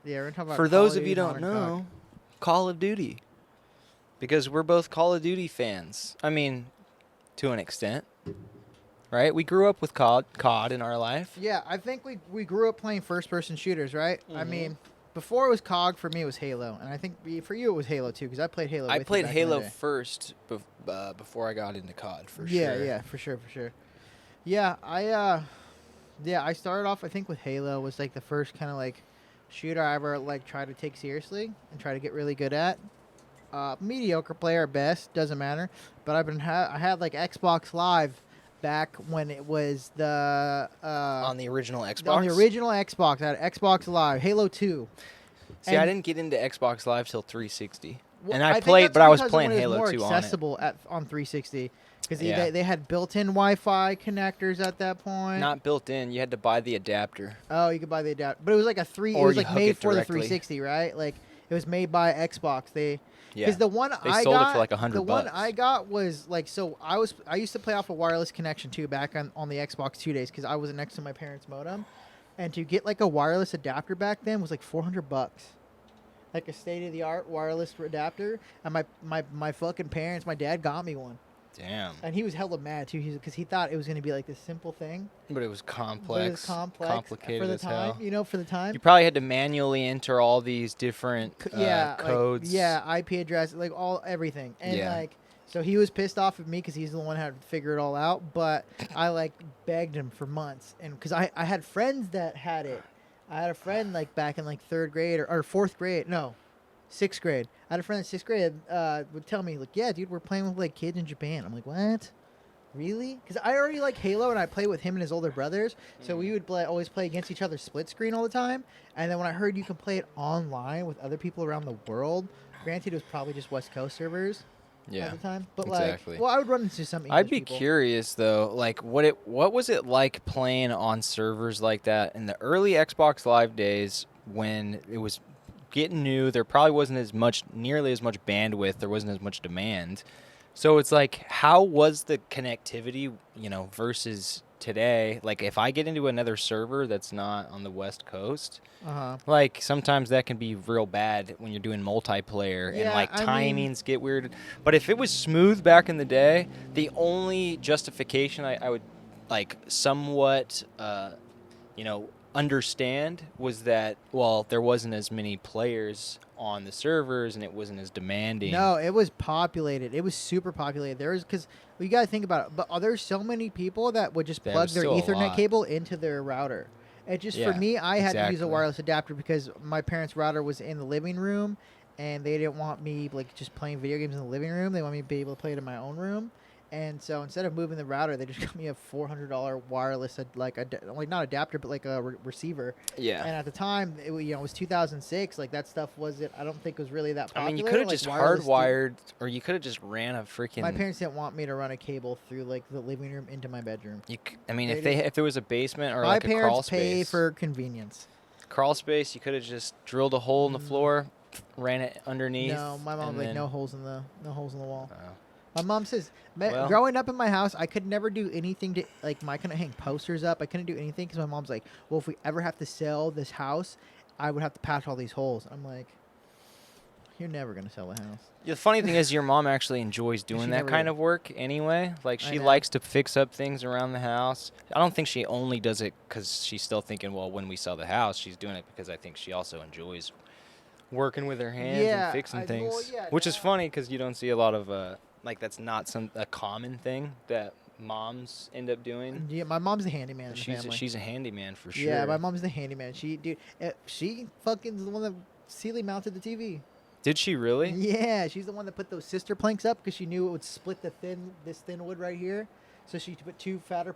Yeah, we're gonna talk about. For those of you who don't know, Call of Duty. Because we're both Call of Duty fans. I mean, to an extent. Right? We grew up with COD in our life. Yeah, I think we grew up playing first-person shooters, right? Mm-hmm. I mean, before it was COG, for me it was Halo. And I think for you it was Halo, too, because I played Halo. I played Halo first before I got into COD, for sure. Yeah, for sure. Yeah, I started off, I think, with Halo. Was like the first kind of like shooter I ever like tried to take seriously and try to get really good at. Mediocre player at best, doesn't matter. But I had like Xbox Live back when it was on the original Xbox. On the original Xbox, I had Xbox Live, Halo 2. See, I didn't get into Xbox Live till 360, and I was playing Halo 2 on it. More accessible on 360. Because they had built-in Wi-Fi connectors at that point. Not built-in. You had to buy the adapter. Oh, you could buy the adapter, but it was like it was like made for the 360, right? Like it was made by Xbox. Because the one I sold got, it for like $100. The one I got was like, so I used to play off a wireless connection too back on the Xbox 2 days because I was next to my parents' modem, and to get like a wireless adapter back then was like $400. Like a state-of-the-art wireless adapter, and my fucking parents, my dad got me one. Damn. And he was hella mad too, because he thought it was going to be like this simple thing. But it was complex. Complicated for the as time, hell. For the time. You probably had to manually enter all these different codes. IP address, like everything. And so he was pissed off at me because he's the one who had to figure it all out. But I like begged him for months, and because I had friends that had it. I had a friend like back in like 3rd grade or 4th grade. No. 6th grade. I had a friend in 6th grade would tell me, like, yeah, dude, we're playing with, like, kids in Japan. I'm like, what? Really? Because I already like Halo, and I play with him and his older brothers, so we would always play against each other split screen all the time. And then when I heard you can play it online with other people around the world, granted, it was probably just West Coast servers at the time. But, exactly. I would run into some English I'd be people. curious, though, like, what was it like playing on servers like that in the early Xbox Live days when it was getting new? There probably wasn't nearly as much bandwidth. There wasn't as much demand. So it's like, how was the connectivity, versus today? Like, if I get into another server that's not on the West Coast, like, sometimes that can be real bad when you're doing multiplayer and, like, timings get weird. But if it was smooth back in the day, the only justification I would, like, somewhat, understand was that, well, there wasn't as many players on the servers and it wasn't as demanding. No, it was populated. It was super populated. Because you got to think about it. But there's so many people that would just plug their Ethernet cable into their router. It just, for me, I had to use a wireless adapter because my parents' router was in the living room, and they didn't want me like just playing video games in the living room. They want me to be able to play it in my own room. And so instead of moving the router, they just got me a $400 wireless, not adapter, but like a receiver. Yeah. And at the time, it was 2006. Like that stuff wasn't. I don't think it was really that popular. I mean, you could have just hardwired, or you could have just ran a freaking. My parents didn't want me to run a cable through like the living room into my bedroom. If there was a basement or my like a crawl space. My parents pay space for convenience. Crawl space, you could have just drilled a hole in the floor, ran it underneath. No, my mom no holes in the wall. My mom says, Well. growing up in my house, I could never do anything to, like, I couldn't hang posters up. I couldn't do anything because my mom's like, well, if we ever have to sell this house, I would have to patch all these holes. I'm like, you're never going to sell the house. The funny thing is your mom actually enjoys doing She that never kind did. of work anyway. Like, I she know. likes to fix up things around the house. I don't think she only does it because she's still thinking, well, when we sell the house, she's doing it because I think she also enjoys working with her hands Yeah, and fixing things. well, yeah, which is now- funny because you don't see a lot of, like, that's not a common thing that moms end up doing. Yeah, my mom's the handyman in the family. She's a handyman for sure. Yeah, my mom's the handyman. She fucking is the one that ceiling mounted the TV. Did she really? Yeah, she's the one that put those sister planks up because she knew it would split this thin wood right here. So she put two fatter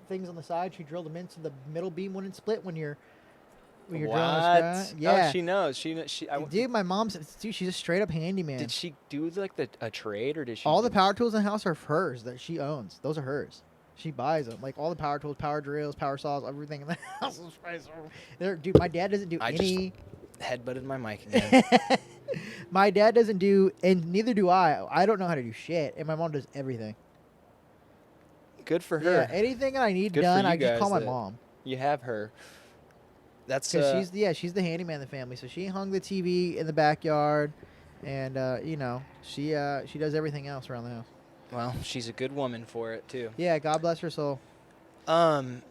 things on the side. She drilled them in so the middle beam wouldn't split when you're drilling the scratch. Yeah, Oh, she knows. dude, my mom's she's a straight up handyman. Did she do like a trade or did she? All the power tools in the house are hers that she owns. Those are hers. She buys them. Like all the power tools, power drills, power saws, everything in the house is hers. Dude, my dad doesn't do any. Headbutted my mic again. My dad doesn't do, and neither do I. I don't know how to do shit, and my mom does everything. Good for her. Yeah, anything that I need Good for done, you I just call guys my that- mom. You have her. That's Because she's the handyman in the family. So she hung the TV in the backyard, and she does everything else around the house. well, she's a good woman for it too. Yeah, God bless her soul. Um,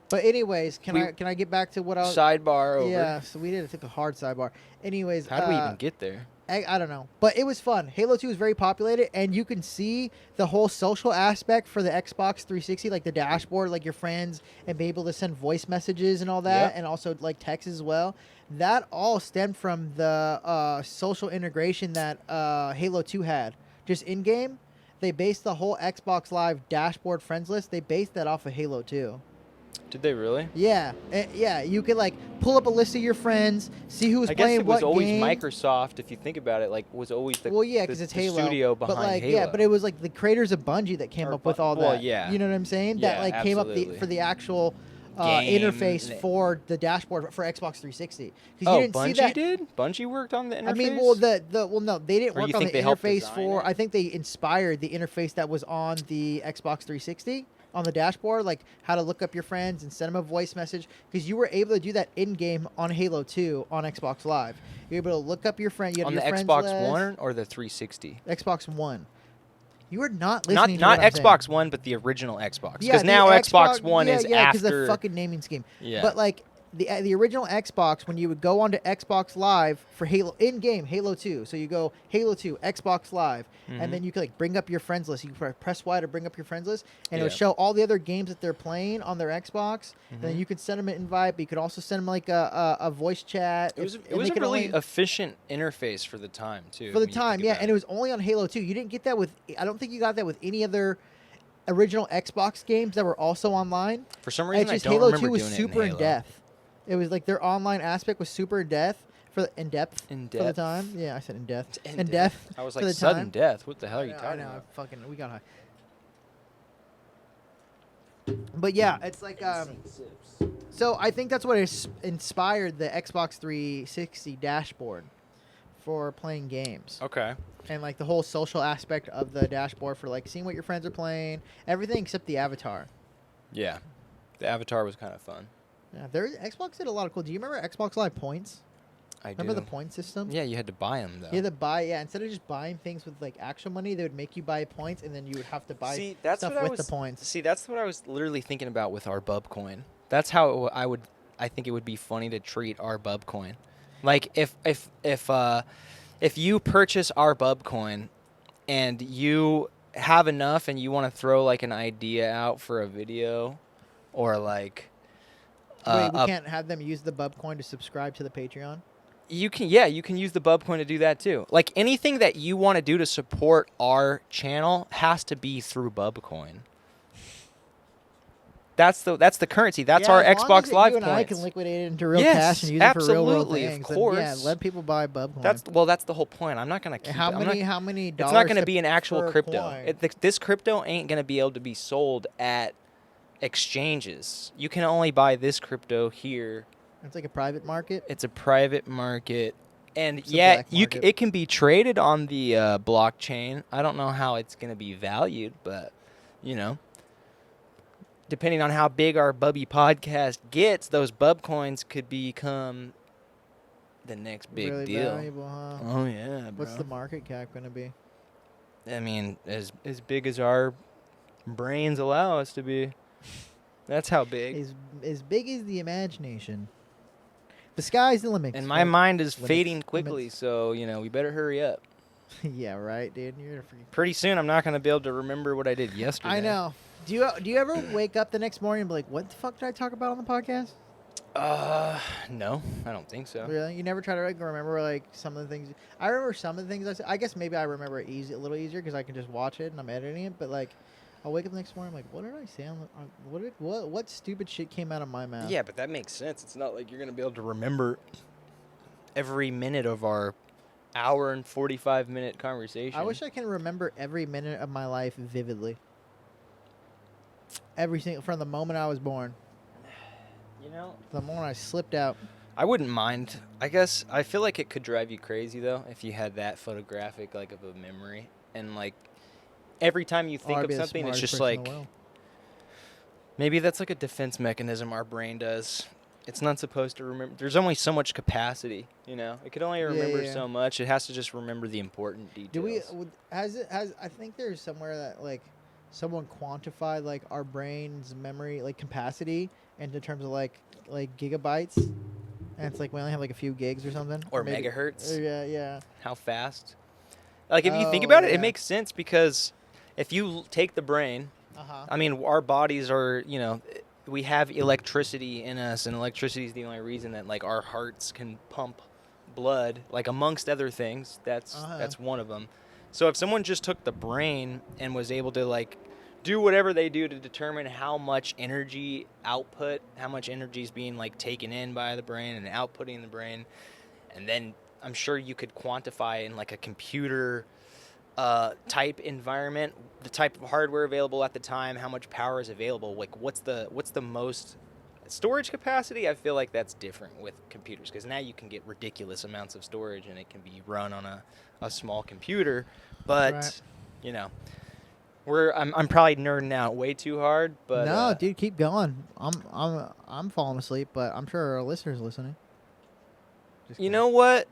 But anyways, can I get back to what I was? sidebar over. Yeah, so we did. It took a hard sidebar. Anyways, How do we even get there? I don't know, but it was fun. Halo 2 is very populated, and you can see the whole social aspect for the Xbox 360, like the dashboard, like your friends, and be able to send voice messages and all that, Yep. and also like text as well. That all stemmed from the social integration that Halo 2 had. Just in game, they based the whole Xbox Live dashboard friends list. They based that off of Halo 2. Did they really? Yeah, yeah. You could like pull up a list of your friends, see who was I guess playing it was what always game. Microsoft. If you think about it, like was always the Well, yeah, the- because it's the Halo. studio behind but like, Halo. Yeah, but it was like the creators of Bungie that came Or up with all well, that. yeah. You know what I'm saying? Yeah, that like came up absolutely. for the actual Game. interface for the dashboard for Xbox 360. Because Oh, you didn't Bungie see that. did? Bungie worked on the interface? I mean, well, no, they didn't Or you work on think the they helped interface design for. it? I think they inspired the interface that was on the Xbox 360 on the dashboard, like how to look up your friends and send them a voice message. Because you were able to do that in game on Halo 2 on Xbox Live. You're able to look up your friend. You had on your the friends Xbox list. One or the 360? Xbox One. You are not Not listening. not to what I'm Xbox saying. One, but the original Xbox. Yeah, Because the now Xbox One is yeah, because after. the fucking naming scheme. Yeah. But like the original Xbox, when you would go onto Xbox Live for Halo in game Halo 2, so you go Halo 2 Xbox Live, Mhm. and then you could like bring up your friends list. You could press Y to bring up your friends list, and it would Yeah. show all the other games that they're playing on their Xbox. And then Mhm. you could send them an invite, but you could also send them like a voice chat. It was and it was they a could really only- efficient interface for the time too. for the when you time, think yeah, about and it was only on Halo 2. You didn't get that with. I don't think you got that with any other original Xbox games that were also online. For some reason, It's I just don't Halo remember 2 was doing it super in Halo. depth. It was like their online aspect was super in depth for In for the depth. time. Yeah, I said in depth. In In depth. I was for like the sudden time. death. What the hell are you I talking know. about? Fucking, we got high. But yeah, it's like so I think that's what inspired the Xbox 360 dashboard for playing games. Okay. And like the whole social aspect of the dashboard for like seeing what your friends are playing, everything except the avatar. Yeah, the Avatar was kind of fun. Yeah, Xbox did a lot of cool. Do you remember Xbox Live points? I Remember do. the point system? Yeah, you had to buy them though. You had to buy, instead of just buying things with like actual money, they would make you buy points, and then you would have to buy See, that's stuff what I with was, the points. See, that's what I was literally thinking about with our Bub coin. That's how I think it would be funny to treat our Bub coin. Like if you purchase our Bub coin and you have enough and you want to throw like an idea out for a video or like Wait, we can't have them use the Bub coin to subscribe to the Patreon? you can use the Bub coin to do that too. Like anything that you want to do to support our channel has to be through Bub coin. That's the currency. That's our as long Xbox as Live you and I points. can liquidate it into real Yes, cash and use it for real world absolutely, of things. then, course. yeah, let people buy Bub coin. That's the whole point. I'm not gonna keep. how I'm many not- how many It's dollars? not gonna to- be an actual for a crypto. coin? This crypto ain't gonna be able to be sold at exchanges. You can only buy this crypto here. It's like a private market. It's a private market And It's a yeah, black market. it can be traded on the blockchain. I don't know how it's going to be valued, but, you know, depending on how big our Bubby podcast gets, those bub coins could become the next big Really deal. valuable, huh? Oh, yeah, bro. What's the market cap going to be? I mean, as big as our brains allow us to be. That's how big. As big as the imagination. The sky's the limit. And my mind is Limits. fading quickly, Limits. so, you know, we better hurry up. Yeah, right, dude. You're gonna forget. Pretty soon, I'm not going to be able to remember what I did yesterday. I know. Do you ever wake up the next morning and be like, what the fuck did I talk about on the podcast? No, I don't think so. Really? You never try to remember like some of the things? I remember some of the things I said. I guess maybe I remember it a little easier because I can just watch it and I'm editing it. But like, I'll wake up the next morning, I'm like, what did I say? What stupid shit came out of my mouth? Yeah, but that makes sense. It's not like you're going to be able to remember every minute of our hour and 45-minute conversation. I wish I can remember every minute of my life vividly. Every single, from the moment I was born. You know, The moment I slipped out. I wouldn't mind. I guess I feel like it could drive you crazy though if you had that photographic like of a memory and like every time you think I'd of be the something it's smartest just person in like the world. maybe that's like a defense mechanism our brain does. It's not supposed to remember. There's only so much capacity, you know. It could only remember yeah. so much. It has to just remember the important details. Do we? I think there's somewhere that like someone quantified like our brain's memory like capacity into terms of like gigabytes, and it's like we only have like a few gigs or something. Or maybe. megahertz. Yeah. How fast? Like if you think Oh, about it, yeah. it makes sense because if you take the brain, I mean, our bodies are, you know, we have electricity in us, and electricity is the only reason that like our hearts can pump blood, like amongst other things. That's one of them. So if someone just took the brain and was able to like do whatever they do to determine how much energy output, how much energy is being like taken in by the brain and outputting the brain, and then I'm sure you could quantify in like a computer type environment, the type of hardware available at the time, how much power is available, like what's the most storage capacity. I feel like that's different with computers because now you can get ridiculous amounts of storage and it can be run on a small computer, but Right. you know, I'm probably nerding out way too hard, but no, dude, keep going. I'm falling asleep, but I'm sure our listeners listening. Just you kidding. know what?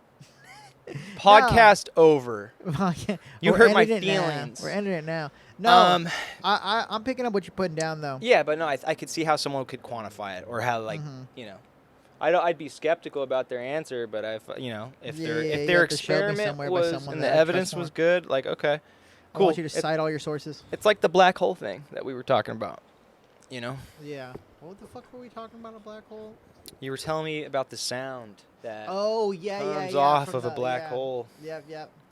Podcast over. You We're hurt my ending it now. feelings. We're ending it now. No, Um, I'm picking up what you're putting down though. Yeah, but no, I could see how someone could quantify it or how like you know, I'd be skeptical about their answer, but if you know if Yeah, their yeah, if you their have to show me experiment somewhere by was someone and the that I trust evidence was more. good, like okay, I cool. want you to cite all your sources. It's like the black hole thing that we were talking about. You know, Yeah. What the fuck were we talking about? A black hole? you were telling me about the sound that Oh yeah, comes yeah. off from of a the- black yeah. hole. Yeah.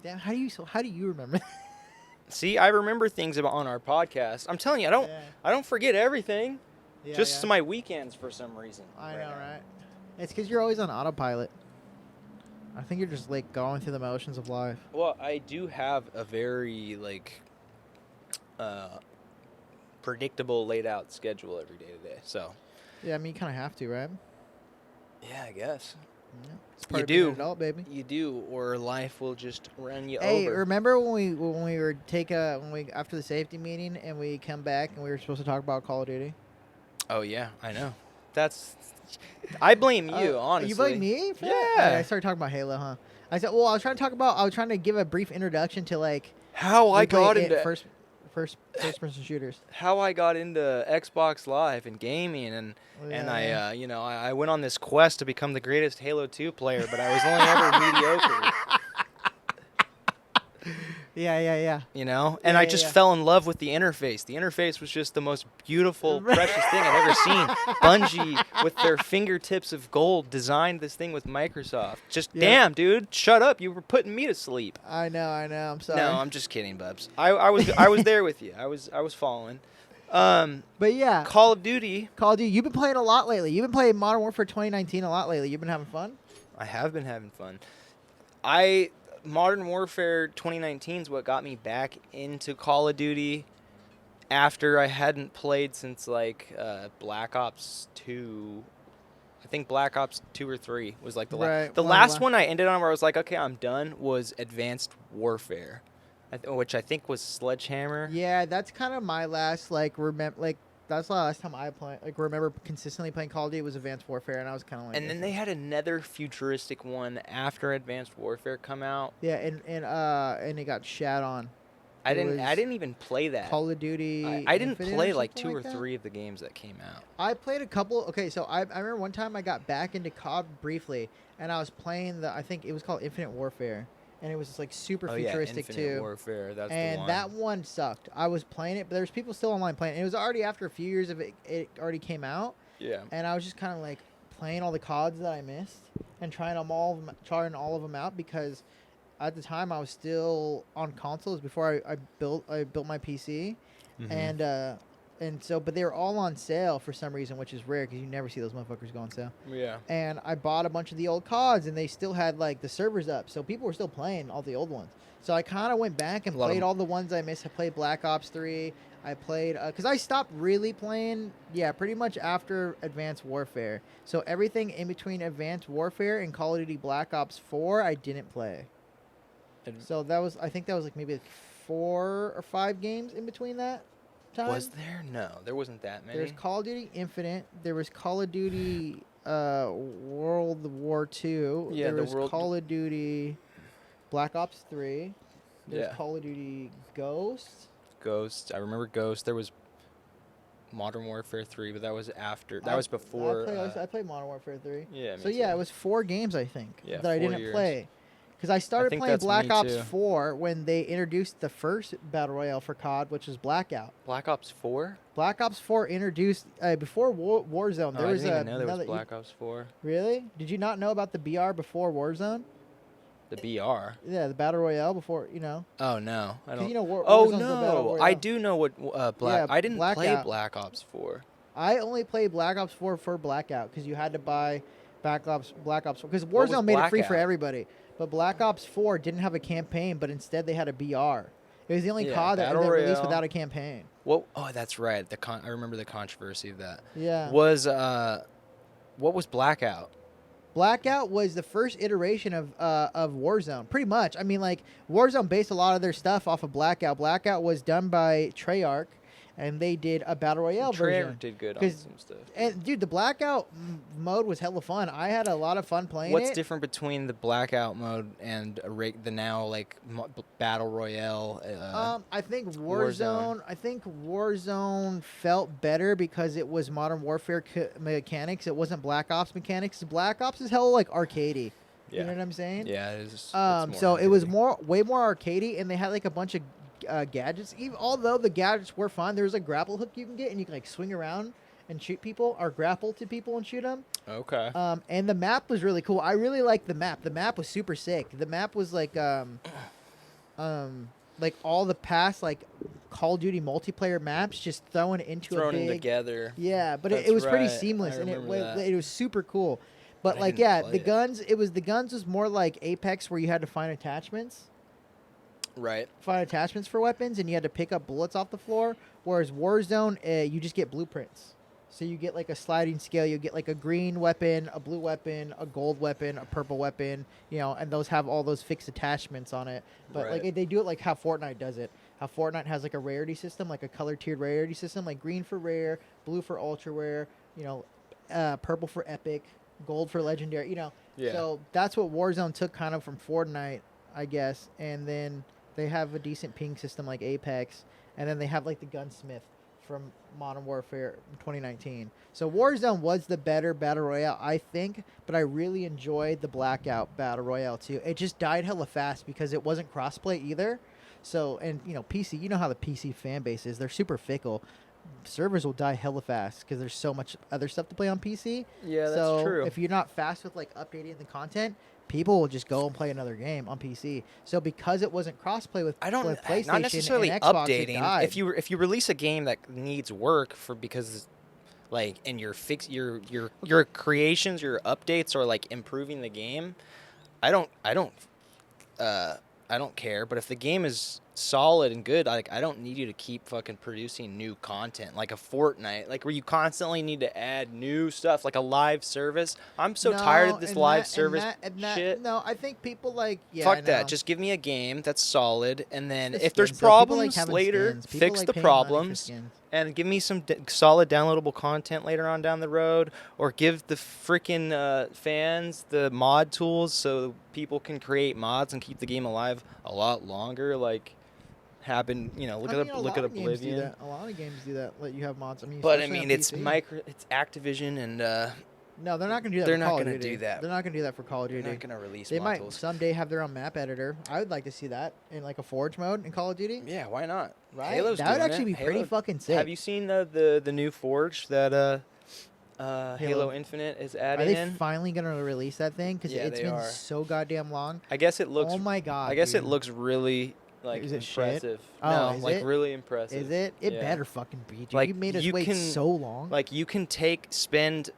Damn, how do you remember? See, I remember things about on our podcast. I'm telling you, I don't forget everything. Yeah, Just my weekends for some reason. I know, right? It's because you're always on autopilot. I think you're just like going through the motions of life. Well, I do have a very like predictable laid out schedule every day to day. So Yeah, I mean you kind of have to, right? yeah, I guess Yeah. It's part you of being do, an adult, baby. you do, or life will just run you Hey, over. remember when we were after the safety meeting and we come back and we were supposed to talk about Call of Duty? Oh yeah, I know. I blame you, honestly. You blame me? For that? Yeah. I started talking about Halo, huh? I said, well, I was trying to give a brief introduction to like How I we play got it into first person shooters. how I got into Xbox Live and gaming, and Yeah. I went on this quest to become the greatest Halo 2 player, but I was only ever mediocre. Yeah. You know, and Yeah, I yeah, just yeah. fell in love with the interface. The interface was just the most beautiful, precious thing I've ever seen. Bungie, with their fingertips of gold, designed this thing with Microsoft. Just Yeah. damn, dude, shut up! You were putting me to sleep. I know. I'm sorry. No, I'm just kidding, Bubs. I was there with you. I was following. But yeah, Call of Duty. Call of Duty. You've been playing a lot lately. You've been playing Modern Warfare 2019 a lot lately. You've been having fun. I have been having fun. Modern Warfare 2019 is what got me back into Call of Duty after I hadn't played since like Black Ops 2. I think Black Ops 2 or 3 was like the Right, last. The one last la- one I ended on where I was like, okay, I'm done, was Advanced Warfare, which I think was Sledgehammer. Yeah, that's kind of my last that's the last time I remember consistently playing Call of Duty was Advanced Warfare, and I was kind of like. And then they had another futuristic one after Advanced Warfare come out. Yeah, and it got shat on. I didn't even play that. Call of Duty. I didn't Infinite play or like something 2 or that. 3 of the games that came out. I played a couple. Okay, so I remember one time I got back into COD briefly, and I was playing I think it was called Infinite Warfare, and it was just like super futuristic Infinite too. Warfare, that's the And one. that one sucked. I was playing it, but there's people still online playing it. It was already after a few years of it already came out. Yeah. And I was just kind of like playing all the CODs that I missed and trying all of them out because at the time I was still on consoles before I built my PC, and so but they were all on sale for some reason, which is rare because you never see those motherfuckers go on sale. Yeah. And I bought a bunch of the old CODs, and they still had like the servers up, so people were still playing all the old ones. So I kind of went back and played all the ones I missed. I played Black Ops 3. I played because I stopped really playing. Yeah, pretty much after Advanced Warfare. So everything in between Advanced Warfare and Call of Duty Black Ops 4, I didn't play. So I think that was like maybe 4 or 5 games in between that time. Was there? No, there wasn't that many. There's Call of Duty Infinite. There was Call of Duty World War II. Yeah, there was Call of Duty Black Ops 3. There's Yeah. Call of Duty Ghost. Ghost. I remember Ghost. There was Modern Warfare 3, but that was after. That was before. I played Modern Warfare 3. Yeah. So yeah, it was 4 games I think Yeah, that I 4 didn't years. play. Because I started think playing that's Black me Ops too. 4 when they introduced the first Battle Royale for COD, which was Blackout. Black Ops 4. Black Ops 4 introduced before Warzone. There I was didn't even know there another. was Black Ops 4. Really? Did you not know about the BR before Warzone? The BR. Yeah, the Battle Royale before, you know. Oh no, I 'Cause don't. you know, Oh Warzone's the Battle no, Royale. I do know what Black. Yeah, I didn't play Blackout. Black Ops 4. I only played Black Ops 4 for Blackout because you had to buy Black Ops because What was Warzone made it free for Blackout? everybody. But Black Ops 4 didn't have a campaign, but instead they had a BR. It was the only Yeah, COD that Battle released Royale. without a campaign. What? Oh, that's right. I remember the controversy of that. Yeah. Was what was Blackout? Blackout was the first iteration of Warzone, pretty much. I mean, like Warzone based a lot of their stuff off of Blackout. Blackout was done by Treyarch, and they did a battle royale version. Treyarch did good on 'Cause- some stuff. And dude, the Blackout mode was hella fun. I had a lot of fun playing What's it. different between the Blackout mode and the now like battle royale? I think Warzone. I think Warzone felt better because it was Modern Warfare mechanics. It wasn't Black Ops mechanics. Black Ops is hella like arcadey. Yeah. You know what I'm saying? Yeah, it is. it's So more it was arcadey. way more arcadey, and they had like a bunch of gadgets. Although the gadgets were fun, there was a grapple hook you can get, and you can like swing around and shoot people, or grapple to people and shoot them. Okay. And the map was really cool. I really liked the map. The map was super sick. The map was like all the past like Call of Duty multiplayer maps just thrown into Thrown a big. in together. Yeah, but That's it was pretty right. seemless, I and it remember that. it was super cool. But I like, didn't yeah, play the it. guns. The guns was more like Apex, where you had to find attachments. Right. Find attachments for weapons, and you had to pick up bullets off the floor. Whereas Warzone, you just get blueprints. So you get like a sliding scale. You get like a green weapon, a blue weapon, a gold weapon, a purple weapon. You know, and those have all those fixed attachments on it. But Right. like they do it like how Fortnite does it. How Fortnite has like a rarity system, like a color tiered rarity system, like green for rare, blue for ultra rare. You know, purple for epic, gold for legendary. You know. Yeah. So that's what Warzone took kind of from Fortnite, I guess, and then they have a decent ping system like Apex, and then they have like the gunsmith from Modern Warfare 2019. So Warzone was the better battle royale, I think, but I really enjoyed the Blackout battle royale too. It just died hella fast because it wasn't crossplay either. So, and you know, PC, you know how the PC fan base is. They're super fickle. Servers will die hella fast because there's so much other stuff to play on PC. Yeah, that's so true. if you're not fast with like updating the content, people will just go and play another game on PC. So because it wasn't crossplay with PlayStation not necessarily and Xbox, updating. it died. If you release a game that needs work because like and your creations, your updates are like improving the game, I don't care. But if the game is solid and good, like I don't need you to keep fucking producing new content like a Fortnite, like where you constantly need to add new stuff, like a live service. I'm so tired of this live service shit. No, I think people like Fuck that. Just give me a game that's solid, and then if there's skins, though. People like problems having later, skins. People fix like the paying money for problems, skins. and give me some solid downloadable content later on down the road, or give the freaking fans the mod tools so people can create mods and keep the game alive a lot longer. Like happened, look at Oblivion. A lot of games do that. Let you have mods. I mean, but I especially mean, on it's PC. it's Activision, and no, they're not going to do that. They're for not Call of gonna Duty. do that. They're not going to do that for Call of Duty. they're not gonna release. They mod might tools. someday have their own map editor. I would like to see that in like a Forge mode in Call of Duty. Yeah, why not? Right? Halo's That would doing actually it. be pretty fucking sick. Have you seen the new Forge that Halo Infinite is Are adding they in? finally going to release that thing? Because Yeah, it's they been are. so goddamn long. I guess it looks. Oh my god! I guess dude. it looks really like Is it shit? impressive. Oh, no, is like it? really impressive. Is it? It Yeah. better fucking be, dude. Like, You made us you wait can- so long. Like you can spend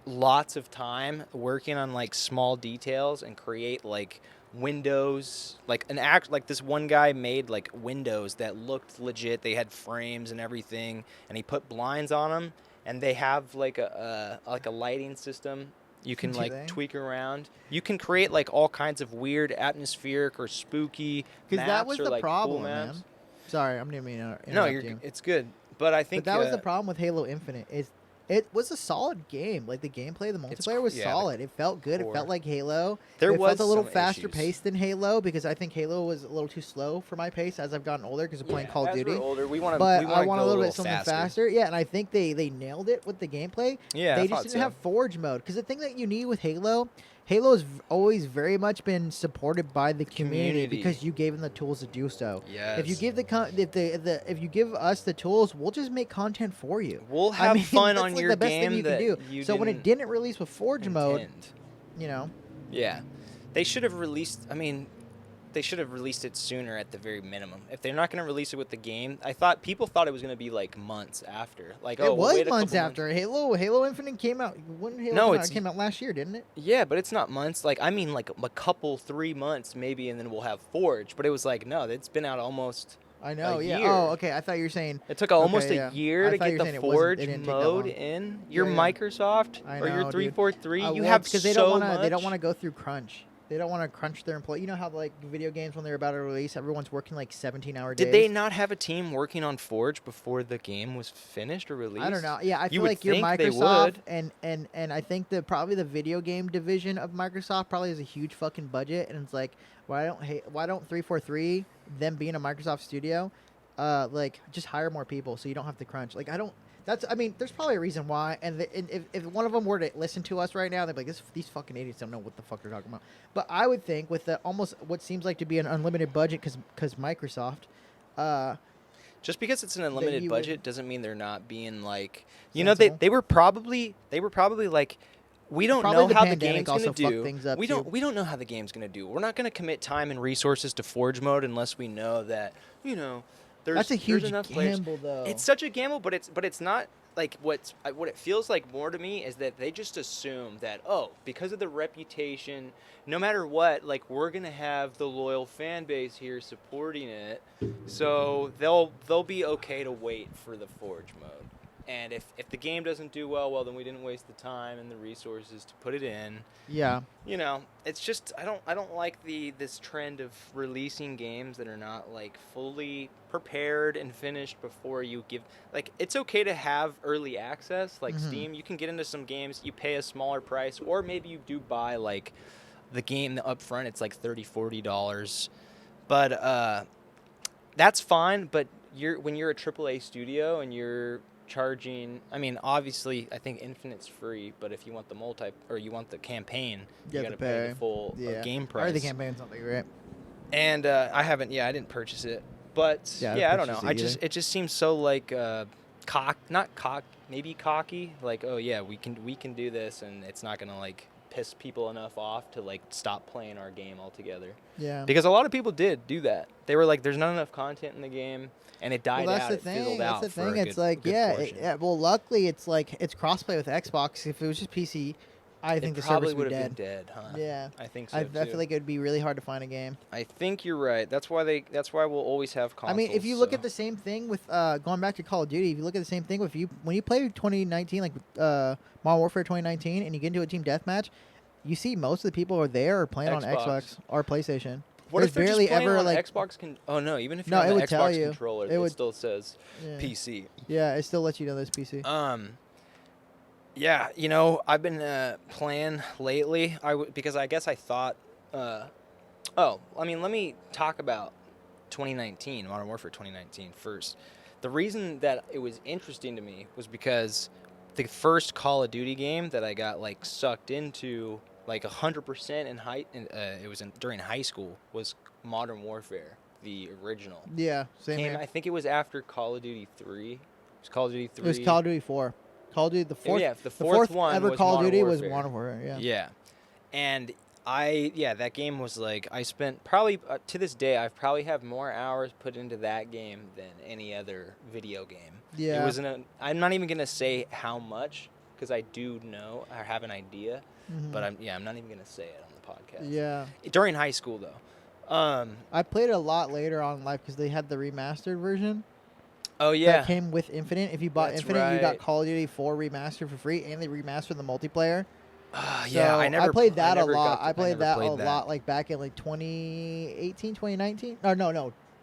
lots of time working on like small details and create like windows, like like this one guy made like windows that looked legit. They had frames and everything, and he put blinds on them, and they have like a lighting system. You can Do like they? tweak around. You can create like all kinds of weird atmospheric or spooky Because maps that was or the like problem, cool maps. man. Sorry, I'm didn't mean to interrupt No, you. it's good. But I think But that was the problem with Halo Infinite. Is it was a solid game. Like the gameplay, the multiplayer was yeah, the solid. It felt good. It core. felt like Halo. There it was felt a little some faster issues. paced than Halo because I think Halo was a little too slow for my pace as I've gotten older because of playing Call of as Duty. we're older, we want to. But we I want go a little bit something faster. faster. Yeah, and I think they nailed it with the gameplay. Yeah, they I just thought didn't so. have Forge mode because the thing that you need with Halo has always very much been supported by the community because you gave them the tools to do so. Yes. If you give if you give us the tools, we'll just make content for you. We'll have fun that's on like your the best game thing you that can do. you So when it didn't release with Forge mode, intend. Yeah, they should have released. I mean, they should have released it sooner at the very minimum. If they're not going to release it with the game, people thought it was going to be like months after. Like it we'll was wait a months couple after Halo Infinite came out. When Halo No, came out? it's- It came out last year, didn't it? Yeah, but it's not months. Like I mean, like a couple 3 months maybe, and then we'll have Forge. But it was like no, it's been out almost. I know. A Yeah. year. Oh, okay. I thought you were saying. It took almost Okay, a yeah. year I to thought you get were the saying it wasn't- Forge it didn't take that mode long. in. You're Yeah. Microsoft I or your know, dude. 343. You Well, have because so they don't want to. much. They don't want to go through crunch. They don't want to crunch their employee. You know how like video games when they're about to release, everyone's working like 17-hour days. Did they not have a team working on Forge before the game was finished or released? I don't know. Yeah, I feel would like you're think they Microsoft, would. and I think that probably the video game division of Microsoft probably has a huge fucking budget, and it's like why don't 343 them being a Microsoft studio, like just hire more people so you don't have to crunch. Like I mean, there's probably a reason why, and if one of them were to listen to us right now, they'd be like, these fucking idiots don't know what the fuck they're talking about. But I would think with the almost what seems like to be an unlimited budget, because Microsoft, Just because it's an unlimited you budget would- doesn't mean they're not being like, Sensible. they were probably like, we don't Probably know the how the pandemic game's gonna also fucked do. things up, We too. don't know how the game's gonna do. We're not gonna commit time and resources to Forge mode unless we know that that's a huge there's enough players. gamble, though. It's such a gamble, but it's not like what it feels like more to me is that they just assume that because of the reputation, no matter what, like we're gonna have the loyal fan base here supporting it, so they'll be okay to wait for the Forge mode. And if the game doesn't do well, then we didn't waste the time and the resources to put it in. Yeah. It's just I don't like this trend of releasing games that are not like fully prepared and finished before you give. Like it's okay to have early access, like Steam. You can get into some games, you pay a smaller price, or maybe you do buy like the game up front. It's like $30-$40, but that's fine. But when you're a AAA studio and you're charging, I mean, obviously, I think Infinite's free, but if you want you want the campaign, you have gotta to pay pay. the full game I price. heard the campaign's something, right? And I didn't purchase it, but Yeah, I don't know. purchase it It just seems so like maybe cocky. Like, oh yeah, we can do this, and it's not gonna like piss people enough off to like stop playing our game altogether. Yeah. Because a lot of people did do that. They were like, "There's not enough content in the game." And it died Well, that's out. the It thing. fizzled That's out the for thing. a It's good- like, good portion. well, luckily, it's like it's crossplay with Xbox. If it was just PC, I think the probably servers would would have be dead. been dead, huh? Yeah. I think so I too. feel like it would be really hard to find a game. I think you're right. That's why we'll always have consoles. I mean, if you look at the same thing with going back to Call of Duty, if you look at the same thing with when you play 2019, like Modern Warfare 2019, and you get into a team deathmatch, you see most of the people are there or playing on Xbox or PlayStation. What if they're barely just playing ever on like Xbox? Oh no, even if No, you're it on the would tell Xbox you. controller, It it would- still says yeah. PC. Yeah, it still lets you know there's PC. Yeah, I've been playing lately. Because I guess I thought. Let me talk about 2019, Modern Warfare 2019 first. The reason that it was interesting to me was because the first Call of Duty game that I got like sucked into like 100% during high school was Modern Warfare, the original. Yeah, same Came, here. I think it was after Call of Duty 3. It was Call of Duty 3. It was Call of Duty 4. Call of Duty the fourth. Yeah, the fourth fourth one ever was Call of Modern Duty was Warfare. Modern Warfare. Yeah. Yeah. And that game was like, I spent probably, to this day, I've probably have more hours put into that game than any other video game. Yeah. It wasn't I'm not even going to say how much, because I do know, I have an idea, but I'm not even going to say it on the podcast. Yeah. During high school, though. I played it a lot later on in life because they had the remastered version. Oh, yeah. That came with Infinite. If you bought That's Infinite, you got right. Call of Duty 4 remastered for free, and they remastered the multiplayer. Yeah, I played that a lot. I played played that a lot, like back in like 2018, 2019. No,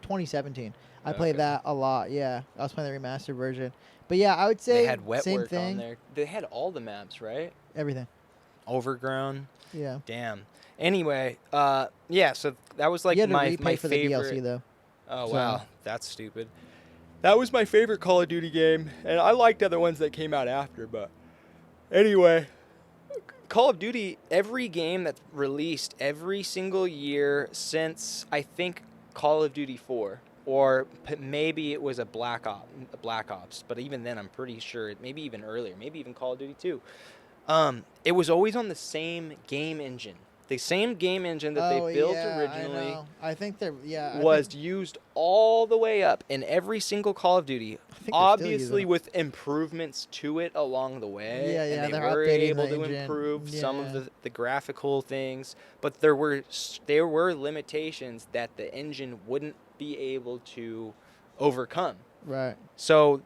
2017. I played that a lot. Yeah, I was playing the remastered version. But yeah, I would say they had wet same work thing. on there. They had all the maps, right? Everything. Overgrown. Yeah. Damn. Anyway, so that was like You had to my repay for favorite. the DLC though. Oh So- wow, that's stupid. That was my favorite Call of Duty game, and I liked other ones that came out after. But anyway, Call of Duty, every game that's released every single year since I think Call of Duty 4, or maybe it was a Black Ops, but even then I'm pretty sure maybe even earlier, maybe even Call of Duty 2. It was always on the same game engine. The same game engine that they built originally I think they're was used all the way up in every single Call of Duty. still Obviously, using it. with improvements to it along the way. Yeah, and they're they were updating able the to engine. improve some Yeah. of the graphical things, but there were limitations that the engine wouldn't be able to overcome. right. So,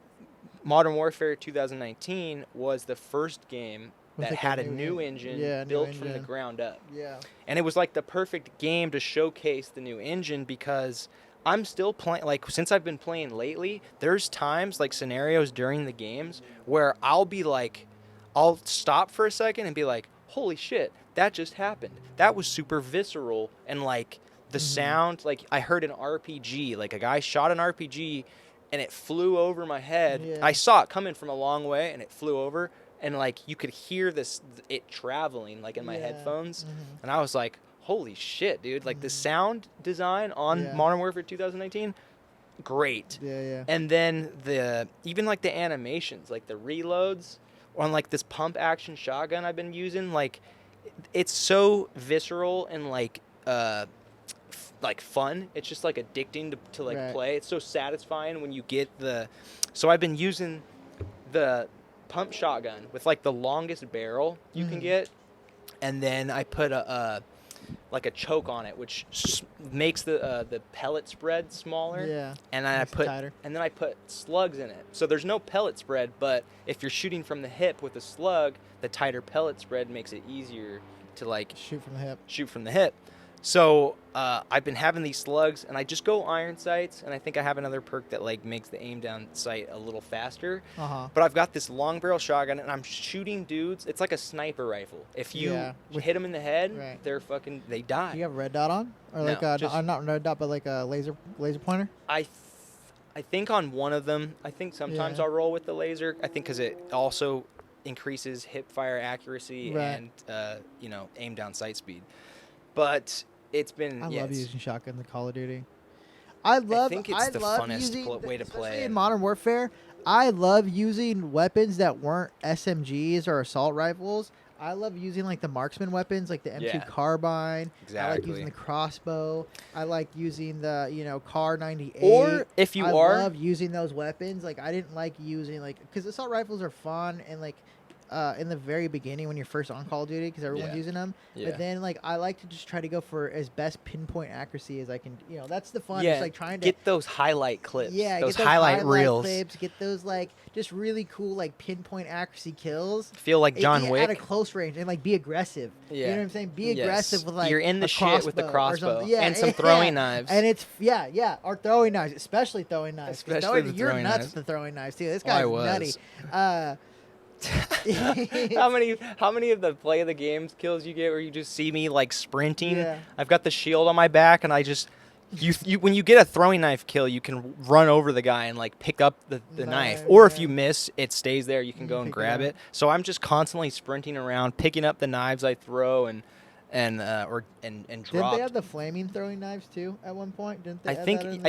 Modern Warfare 2019 was the first game With, that like, had a new engine built from the ground up. Yeah. And it was like the perfect game to showcase the new engine, because I'm still playing, like, since I've been playing lately, there's times, like, scenarios during the games where I'll stop for a second and be like, holy shit, that just happened. That was super visceral, and, like, the sound, like, I heard an RPG, like, a guy shot an RPG, and it flew over my head. Yeah. I saw it coming from a long way, and it flew over, and, like, you could hear it traveling, like, in my headphones. And I was like, holy shit, dude. Like, the sound design on Modern Warfare 2019, great. Yeah. And then even, like, the animations, like, the reloads on, like, this pump action shotgun I've been using, like, it's so visceral and, like fun. It's just, like, addicting to like, play. It's so satisfying when you get So I've been using the pump shotgun with, like, the longest barrel you can get, and then I put a choke on it, which makes the pellet spread smaller. Yeah. And then I put slugs in it. So there's no pellet spread, but if you're shooting from the hip with a slug, the tighter pellet spread makes it easier to, like, Shoot from the hip. So I've been having these slugs, and I just go iron sights, and I think I have another perk that, like, makes the aim down sight a little faster. But I've got this long barrel shotgun, and I'm shooting dudes. It's like a sniper rifle. If you hit them in the head, they die. Do you have a red dot on, or like not red dot, but like a laser pointer? I think on one of them. I think sometimes I'll roll with the laser. I think because it also increases hip fire accuracy and aim down sight speed. But it's been. I love using shotgun in Call of Duty. I think it's the funnest way to play. In Modern Warfare, I love using weapons that weren't SMGs or assault rifles. I love using, like, the marksman weapons, like the M2 carbine. Exactly. I like using the crossbow. I like using the, Car 98. Or if you I love using those weapons. Like, I didn't like using, like, because assault rifles are fun, and, like, in the very beginning when you're first on Call of Duty because everyone's using them. Yeah. But then like I like to just try to go for as best pinpoint accuracy as I can. You know, that's the fun. Yeah, It's like trying to get those highlight clips. Yeah, those get those highlight reels. clips. Get those like just really cool like pinpoint accuracy kills. Feel like John Wick at a close range and like be aggressive. Yeah. You know what I'm saying? Be aggressive with like you're in the a shit with the crossbow and some yeah. throwing knives. And it's or throwing knives, especially throwing knives. Especially the you're throwing nuts knives. with the throwing knives too. This guy's nutty. How many of the play of the games kills you get where you just see me like sprinting? Yeah. I've got the shield on my back and I just you when you get a throwing knife kill, you can run over the guy and like pick up the knife. Or if you miss, it stays there. You can go and grab it. So I'm just constantly sprinting around, picking up the knives I throw and drop. Didn't they have the flaming throwing knives too at one point? Didn't they? I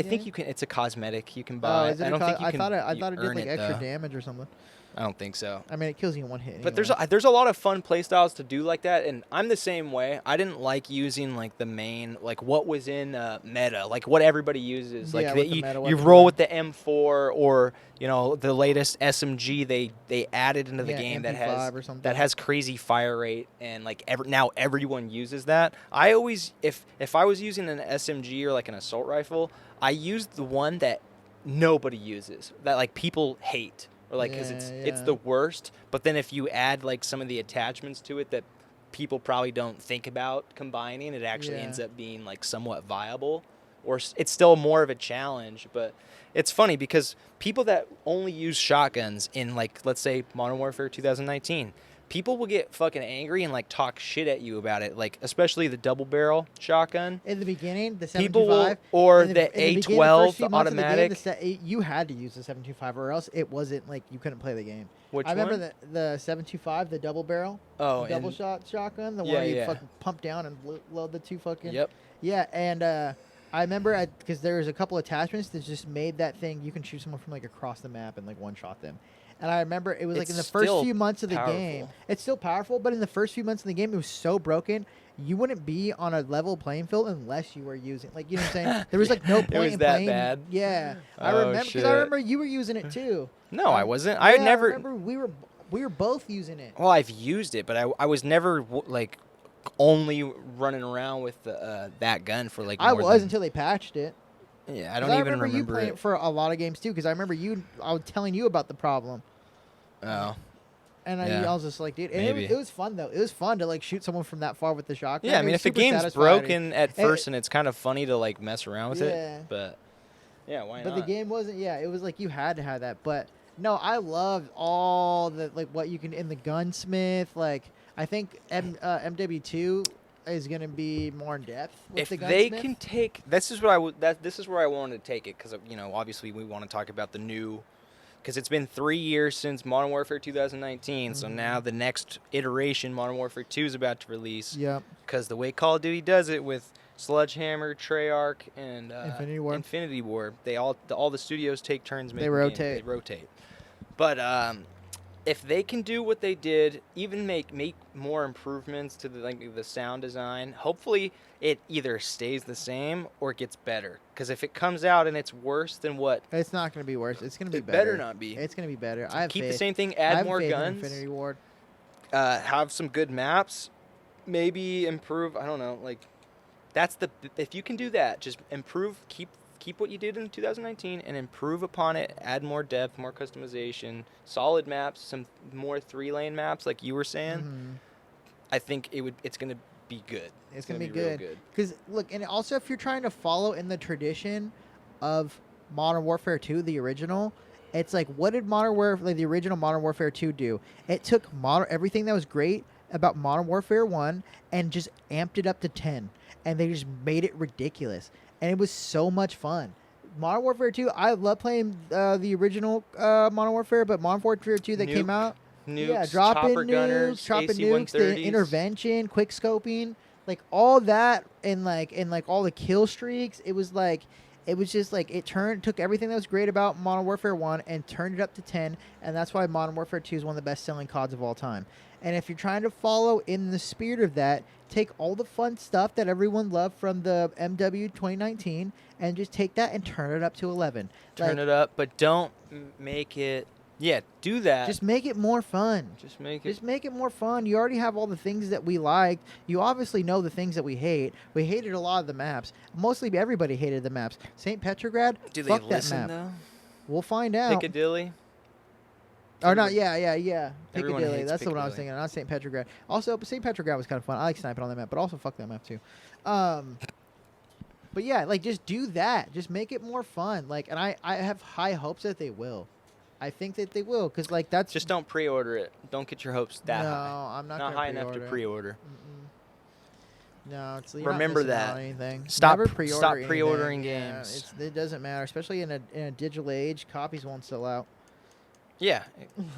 think you can. It's a cosmetic you can buy. Is it I don't think you can. I thought it did earn like extra though. damage or something. I don't think so. I mean, it kills you in one hit. But anyway. there's a lot of fun play styles to do like that, and I'm the same way. I didn't like using like the main, like what was in meta, like what everybody uses. Like with the meta you weapon. roll with the M4 or the latest SMG they added into the game MP5 or something. that has crazy fire rate, and like now everyone uses that. I always if I was using an SMG or like an assault rifle, I used the one that nobody uses, that like people hate. Or like, because it's the worst. But then if you add like some of the attachments to it that people probably don't think about combining, it actually ends up being like somewhat viable. Or it's still more of a challenge. But it's funny because people that only use shotguns in like, let's say Modern Warfare 2019, people will get fucking angry and like talk shit at you about it. Like especially the double barrel shotgun. In the beginning, the 725 people will, or the A12 the automatic. You had to use the 725 or else it wasn't like you couldn't play the game. Which I remember one? the 725, the double barrel, double shot shotgun, the one where you fucking pump down and load the two fucking. Yep. Yeah, and I remember because there was a couple attachments that just made that thing you can shoot someone from like across the map and like one shot them. And I remember it was like in the first few months of the game. It's still powerful, but in the first few months of the game, it was so broken. You wouldn't be on a level playing field unless you were using, like, you know what I'm saying? There was like no point in playing. Bad? Yeah, I Oh, remember because I remember you were using it too. No, I wasn't. I had never. I remember we were both using it. Well, I've used it, but I was never like only running around with that gun for like. I more was than, until they patched it. Yeah, I don't even remember you playing it it for a lot of games too, because I remember I was telling you about the problem. Oh. And I was just like, dude, and it was fun though. It was fun to like shoot someone from that far with the shotgun. Yeah, I mean, if a game's broken at first and it's kind of funny to like mess around with it, but yeah, why not? But the game wasn't. Yeah, it was like you had to have that. But no, I loved all the like what you can in the gunsmith. Like I think MW2 is going to be more in depth with the gunsmith. If they can take this is where I wanted to take it, because obviously we want to talk about the new. Because it's been 3 years since Modern Warfare 2019, so now the next iteration, Modern Warfare 2, is about to release. Yep. Because the way Call of Duty does it with Sledgehammer, Treyarch, and Infinity War, they all the studios take turns making rotate. games. They rotate. But if they can do what they did, even make more improvements to the sound design, hopefully it either stays the same or it gets better. Because if it comes out and it's worse than what... It's not going to be worse. It's going to be better. It better not be. It's going to be better. I have Keep faith. the same thing, add more I have faith guns. in Infinity Ward. Have some good maps. Maybe improve, I don't know, like... If you can do that, just improve, keep what you did in 2019 and improve upon it, add more depth, more customization, solid maps, some more 3-lane maps like you were saying. Mm-hmm. I think it's going to be good. It's going to be good. Because, look, and also if you're trying to follow in the tradition of Modern Warfare 2, the original, it's like, what did the original Modern Warfare 2 do? It took everything that was great about Modern Warfare 1 and just amped it up to 10. And they just made it ridiculous. And it was so much fun. Modern Warfare 2, I love playing the original Modern Warfare, but Modern Warfare 2 that came out, nukes, dropping chopper gunners, dropping AC-130s. nukes, the intervention, quick scoping, like all that, and like all the kill streaks. It was just like it took everything that was great about Modern Warfare 1 and turned it up to 10, and that's why Modern Warfare 2 is one of the best-selling CODs of all time. And if you're trying to follow in the spirit of that, take all the fun stuff that everyone loved from the MW 2019 and just take that and turn it up to 11. Turn it up, but don't make it Yeah, do that. Just make it more fun. Just make it more fun. You already have all the things that we like. You obviously know the things that we hate. We hated a lot of the maps. Mostly everybody hated the maps. St. Petrograd, Do they fuck that listen, map. though? We'll find out. Piccadilly? Or not, yeah. Everyone Piccadilly. hates That's the one I was Piccadilly. thinking. Not St. Petrograd. Also, St. Petrograd was kind of fun. I like sniping on that map, but also fuck that map too. But yeah, like just do that. Just make it more fun. Like, and I have high hopes that they will. I think that they will, because like that's Just don't pre-order it. Don't get your hopes that no, high. I'm not Not gonna high enough to pre-order. pre-order. No, it's you're Remember not missing that. out on anything. Stop- Never pre-order stop anything. pre-ordering Yeah, games. it doesn't matter, especially in a digital age. Copies won't sell out. Yeah.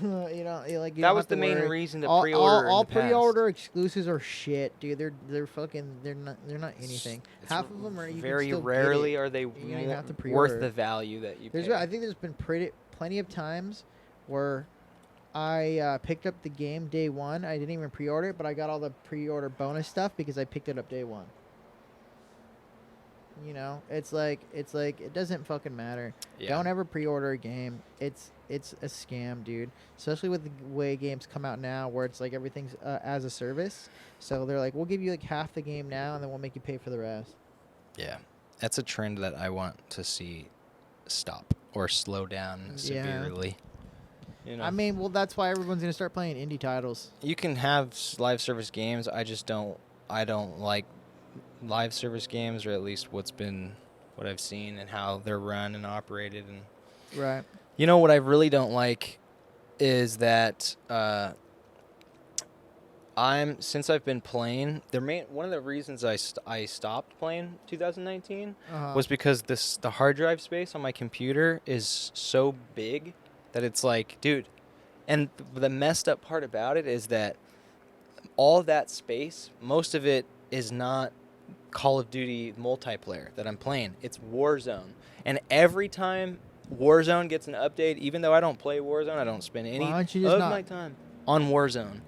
you know, like you That don't was have the to main worry. reason to all, pre-order all in the past. pre-order exclusives are shit, dude. They're fucking they're not anything. It's Half of them are you very can still rarely get it. are they don't even have to worth pre-order. the value that you There's pay. I think there's been plenty of times where I picked up the game day one. I didn't even pre-order it, but I got all the pre-order bonus stuff because I picked it up day one. You know, it's like it doesn't fucking matter. Yeah. Don't ever pre-order a game. It's a scam, dude. Especially with the way games come out now, where it's like everything's as a service. So they're like, we'll give you like half the game now, and then we'll make you pay for the rest. Yeah. That's a trend that I want to see stop or slow down severely. You know, I mean, well, that's why everyone's gonna start playing indie titles. you can have live service games. I don't like live service games, or at least what I've seen and how they're run and operated. And Right. you know what I really don't like is that since I've been playing, one of the reasons I stopped playing 2019 was because the hard drive space on my computer is so big that it's like, dude. And the messed up part about it is that all of that space, most of it is not Call of Duty multiplayer that I'm playing. It's Warzone. And every time Warzone gets an update, even though I don't play Warzone, I don't spend any Why don't you just of not- my time on Warzone.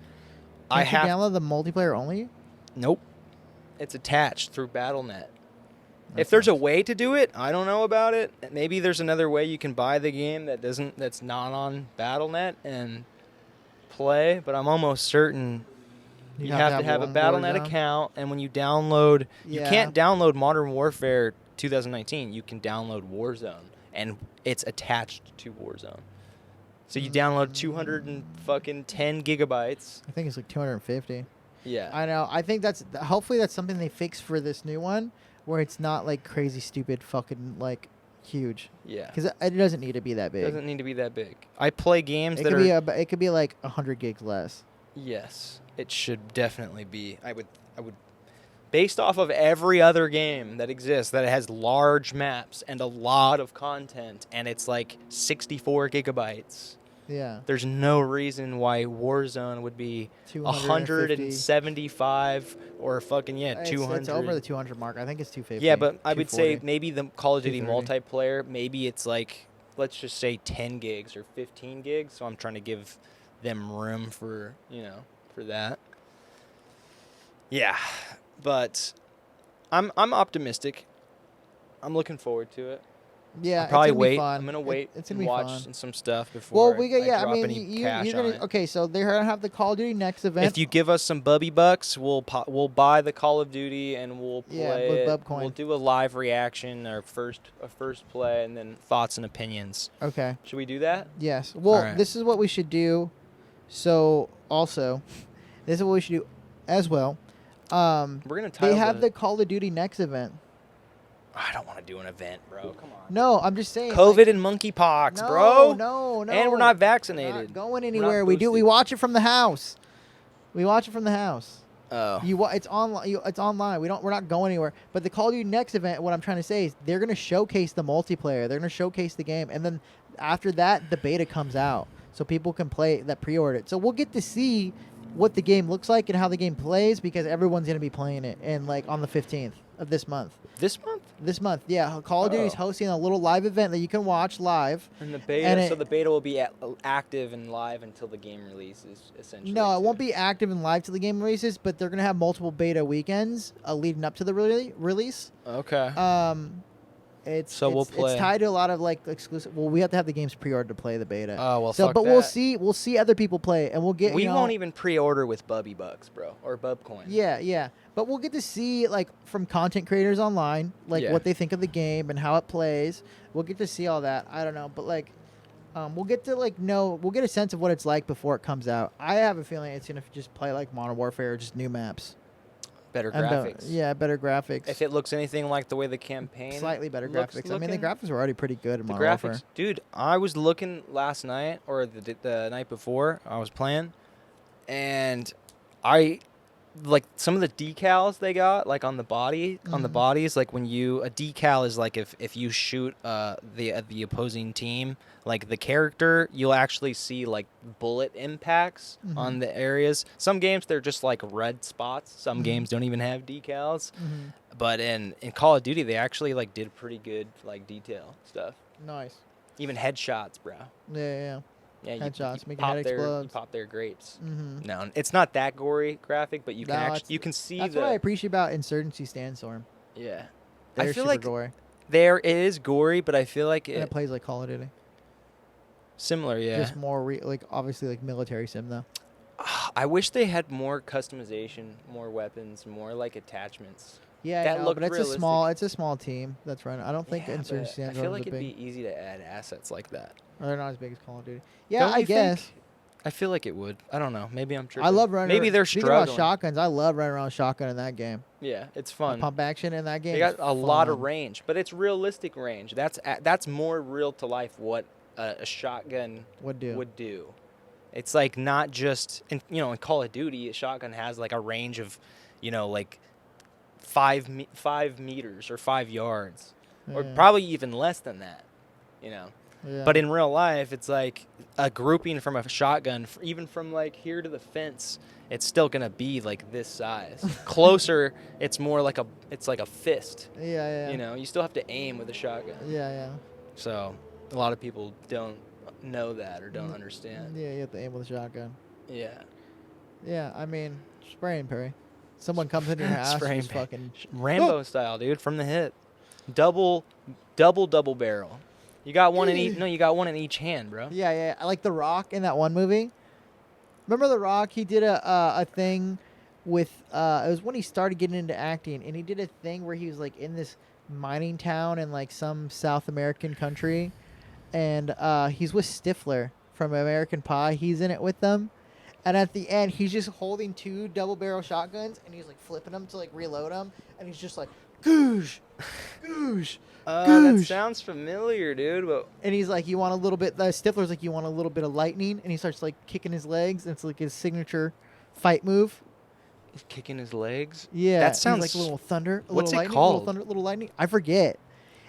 Can't you download the multiplayer only? Nope. It's attached through Battle.net. If there's a way to do it, I don't know about it. Maybe there's another way you can buy the game that's not on Battle.net and play, but I'm almost certain you have to have a one Battle.net Warzone. account, and when you download, you Yeah. can't download Modern Warfare 2019. You can download Warzone, and it's attached to Warzone. So you download 210 gigabytes. I think it's like 250. Yeah. I know. I think hopefully that's something they fix for this new one, where it's not like crazy, stupid, fucking like huge. Yeah. Because it doesn't need to be that It big. doesn't need to be that big. I play games It that could are... it could be like 100 gigs less. Yes, it should definitely be. I would, based off of every other game that exists that has large maps and a lot of content, and it's like 64 gigabytes. Yeah. There's no reason why Warzone would be 250. 175 or fucking 200. It's over the 200 mark. I think it's 250. Yeah, but I would say 240. maybe the Call of Duty 230. multiplayer, maybe it's like, let's just say 10 gigs or 15 gigs. So I'm trying to give them room for that. Yeah, but I'm optimistic. I'm looking forward to it. Yeah, I'll probably it's gonna wait. Be fun. I'm gonna wait It's and gonna be watch fun. some stuff before Well, I drop mean, any cash you're on gonna it. okay. So they're gonna have the Call of Duty next event. If you give us some Bubby bucks, we'll buy the Call of Duty and we'll play Yeah, with it. Bub coin. We'll do a live reaction, a first play, and then thoughts and opinions. Okay. Should we do that? Yes. Well, All right. this is what we should do. So also, this is what we should do, as well. We're gonna title They have the Call of Duty next event. I don't want to do an event, bro. Come on. No, I'm just saying. COVID like, and monkeypox, no, bro. No. And we're not We're vaccinated. not going We're anywhere. not We boosted. watch it from the house. We watch it from the house. Oh. It's online. It's online. We're not going anywhere. But the Call of Duty next event, what I'm trying to say is they're gonna showcase the multiplayer. They're gonna showcase the game, and then after that, the beta comes out, so people can play that pre-order it. So we'll get to see what the game looks like and how the game plays because everyone's gonna be playing it, and like on the 15th of this month. This month? This month, yeah. Call of Duty's Oh. hosting a little live event that you can watch live. And the beta, And so the beta will be active and live until the game releases, essentially. No, it too. won't be active and live till the game releases, but they're gonna have multiple beta weekends leading up to the release. Okay. We'll play. It's tied to a lot of like exclusive. Well, we have to have the games pre-ordered to play the beta. Oh well, so fuck but that. we'll see other people play, and we'll get. We won't even pre-order with Bubby Bucks, bro, or Bub Coin. Yeah. But we'll get to see like from content creators online, like what they think of the game and how it plays. We'll get to see all that. I don't know, but like, we'll get to like we'll get a sense of what it's like before it comes out. I have a feeling it's gonna just play like Modern Warfare, just new maps. Better graphics. Better graphics. If it looks anything like the way the campaign slightly better graphics. I mean, the graphics were already pretty good in the Modern Warfare. Dude, I was looking last night or the night before I was playing, and I like some of the decals they got like on the bodies, like when a decal is like if you shoot the opposing team, like the character, you'll actually see like bullet impacts on the areas. Some games they're just like red spots. Some games don't even have decals. But in Call of Duty they actually like did pretty good like detail stuff. Nice. Even headshots, bro. Yeah, headshots, you making head explode. You pop their grapes. No, it's not that gory graphic, but you can see that's what I appreciate about Insurgency Sandstorm. Yeah. They're I feel super like gory. It is gory, but I feel like and it plays like Call of Duty. Similar, yeah. Just more like obviously like military sim though. I wish they had more customization, more weapons, more like attachments. Yeah, that looked but it's realistic. It's a small team that's running. I don't think Insurgency Sandstorm. I feel like it'd be easy to add assets like that. They're not as big as Call of Duty. Yeah, I guess. I feel like it would. I don't know. Maybe I'm tripping. I love running. Maybe they're struggling. About shotguns, I love running around with shotgun in that game. Yeah, it's fun. The pump action in that game. They got a lot of range, but it's realistic range. That's more real to life what a shotgun would do. It's like not just in Call of Duty, a shotgun has like a range of, like 5 meters or 5 yards, or probably even less than that, Yeah. But in real life, it's like a grouping from a shotgun, even from like here to the fence, it's still gonna be like this size. Closer, it's more like a fist. Yeah. You still have to aim with a shotgun. Yeah. So a lot of people don't know that or don't understand. Yeah, you have to aim with a shotgun. Yeah. Yeah, I mean, spray and parry. Someone comes in your house and just fucking Rambo style, dude, from the hip. Double barrel. You got one in each. No, you got one in each hand, bro. Yeah. I like The Rock in that one movie. Remember The Rock? He did a thing with it was when he started getting into acting, and he did a thing where he was like in this mining town in like some South American country, and he's with Stifler from American Pie. He's in it with them, and at the end he's just holding 2 double barrel shotguns, and he's like flipping them to like reload them, and he's just like goosh. That sounds familiar, dude. But and he's like, you want a little bit. Stifler's like, you want a little bit of lightning, and he starts like kicking his legs. And it's like his signature fight move. He's kicking his legs. Yeah, that sounds like a little thunder. What's little it lightning, called? Little thunder, little lightning. I forget.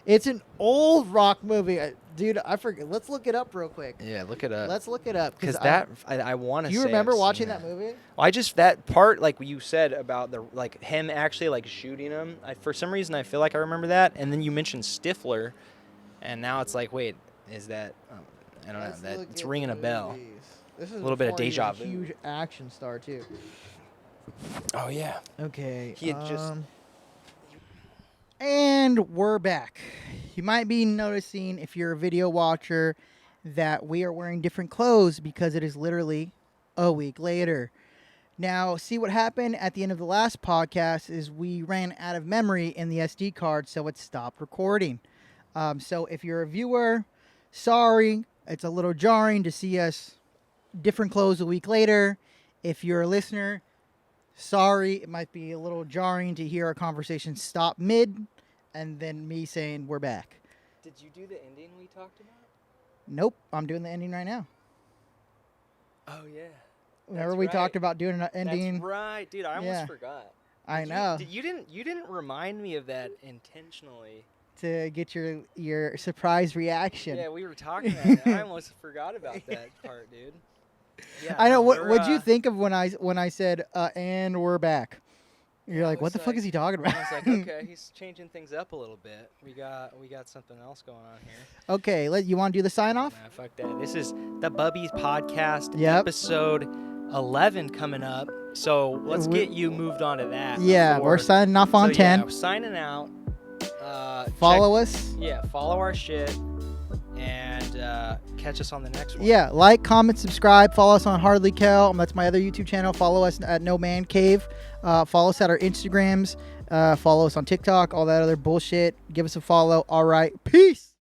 It's an old Rock movie, dude. I forget. Let's look it up real quick. Yeah, look it up. Let's look it up because I want to. Do you remember watching that movie? Well, that part, like you said about the like him actually like shooting him. For some reason, I feel like I remember that, and then you mentioned Stifler, and now it's like, wait, is that? I don't know. That it's ringing a bell. This is a little bit of deja vu. Huge action star too. Oh yeah. Okay. He had just. And we're back. You might be noticing, if you're a video watcher, that we are wearing different clothes because it is literally a week later. Now, see what happened at the end of the last podcast is we ran out of memory in the SD card, so it stopped recording. So if you're a viewer, sorry. It's a little jarring to see us different clothes a week later. If you're a listener, sorry, it might be a little jarring to hear our conversation stop mid and then me saying we're back. Did you do the ending we talked about? Nope, I'm doing the ending right now. Oh, yeah. Remember we talked about doing an ending? That's right, dude. I almost forgot. I know. You didn't remind me of that intentionally. To get your surprise reaction. Yeah, we were talking about it. I almost forgot about that part, dude. Yeah, I know. What'd you think of when I said and we're back? You're like, what the fuck is he talking about? I was like, okay, he's changing things up a little bit. We got something else going on here. Okay, you want to do the sign off? Nah, fuck that. This is the Bubbies Podcast, episode 11 coming up. So let's get you moved on to that. Yeah, we're signing off on 10. Yeah, we're signing out. Follow us. Yeah, follow our shit and catch us on the next one. Yeah, like, comment, subscribe. Follow us on Hardly Kel. That's my other YouTube channel. Follow us at No Man Cave. Follow us at our Instagrams. Follow us on TikTok. All that other bullshit. Give us a follow. All right. Peace.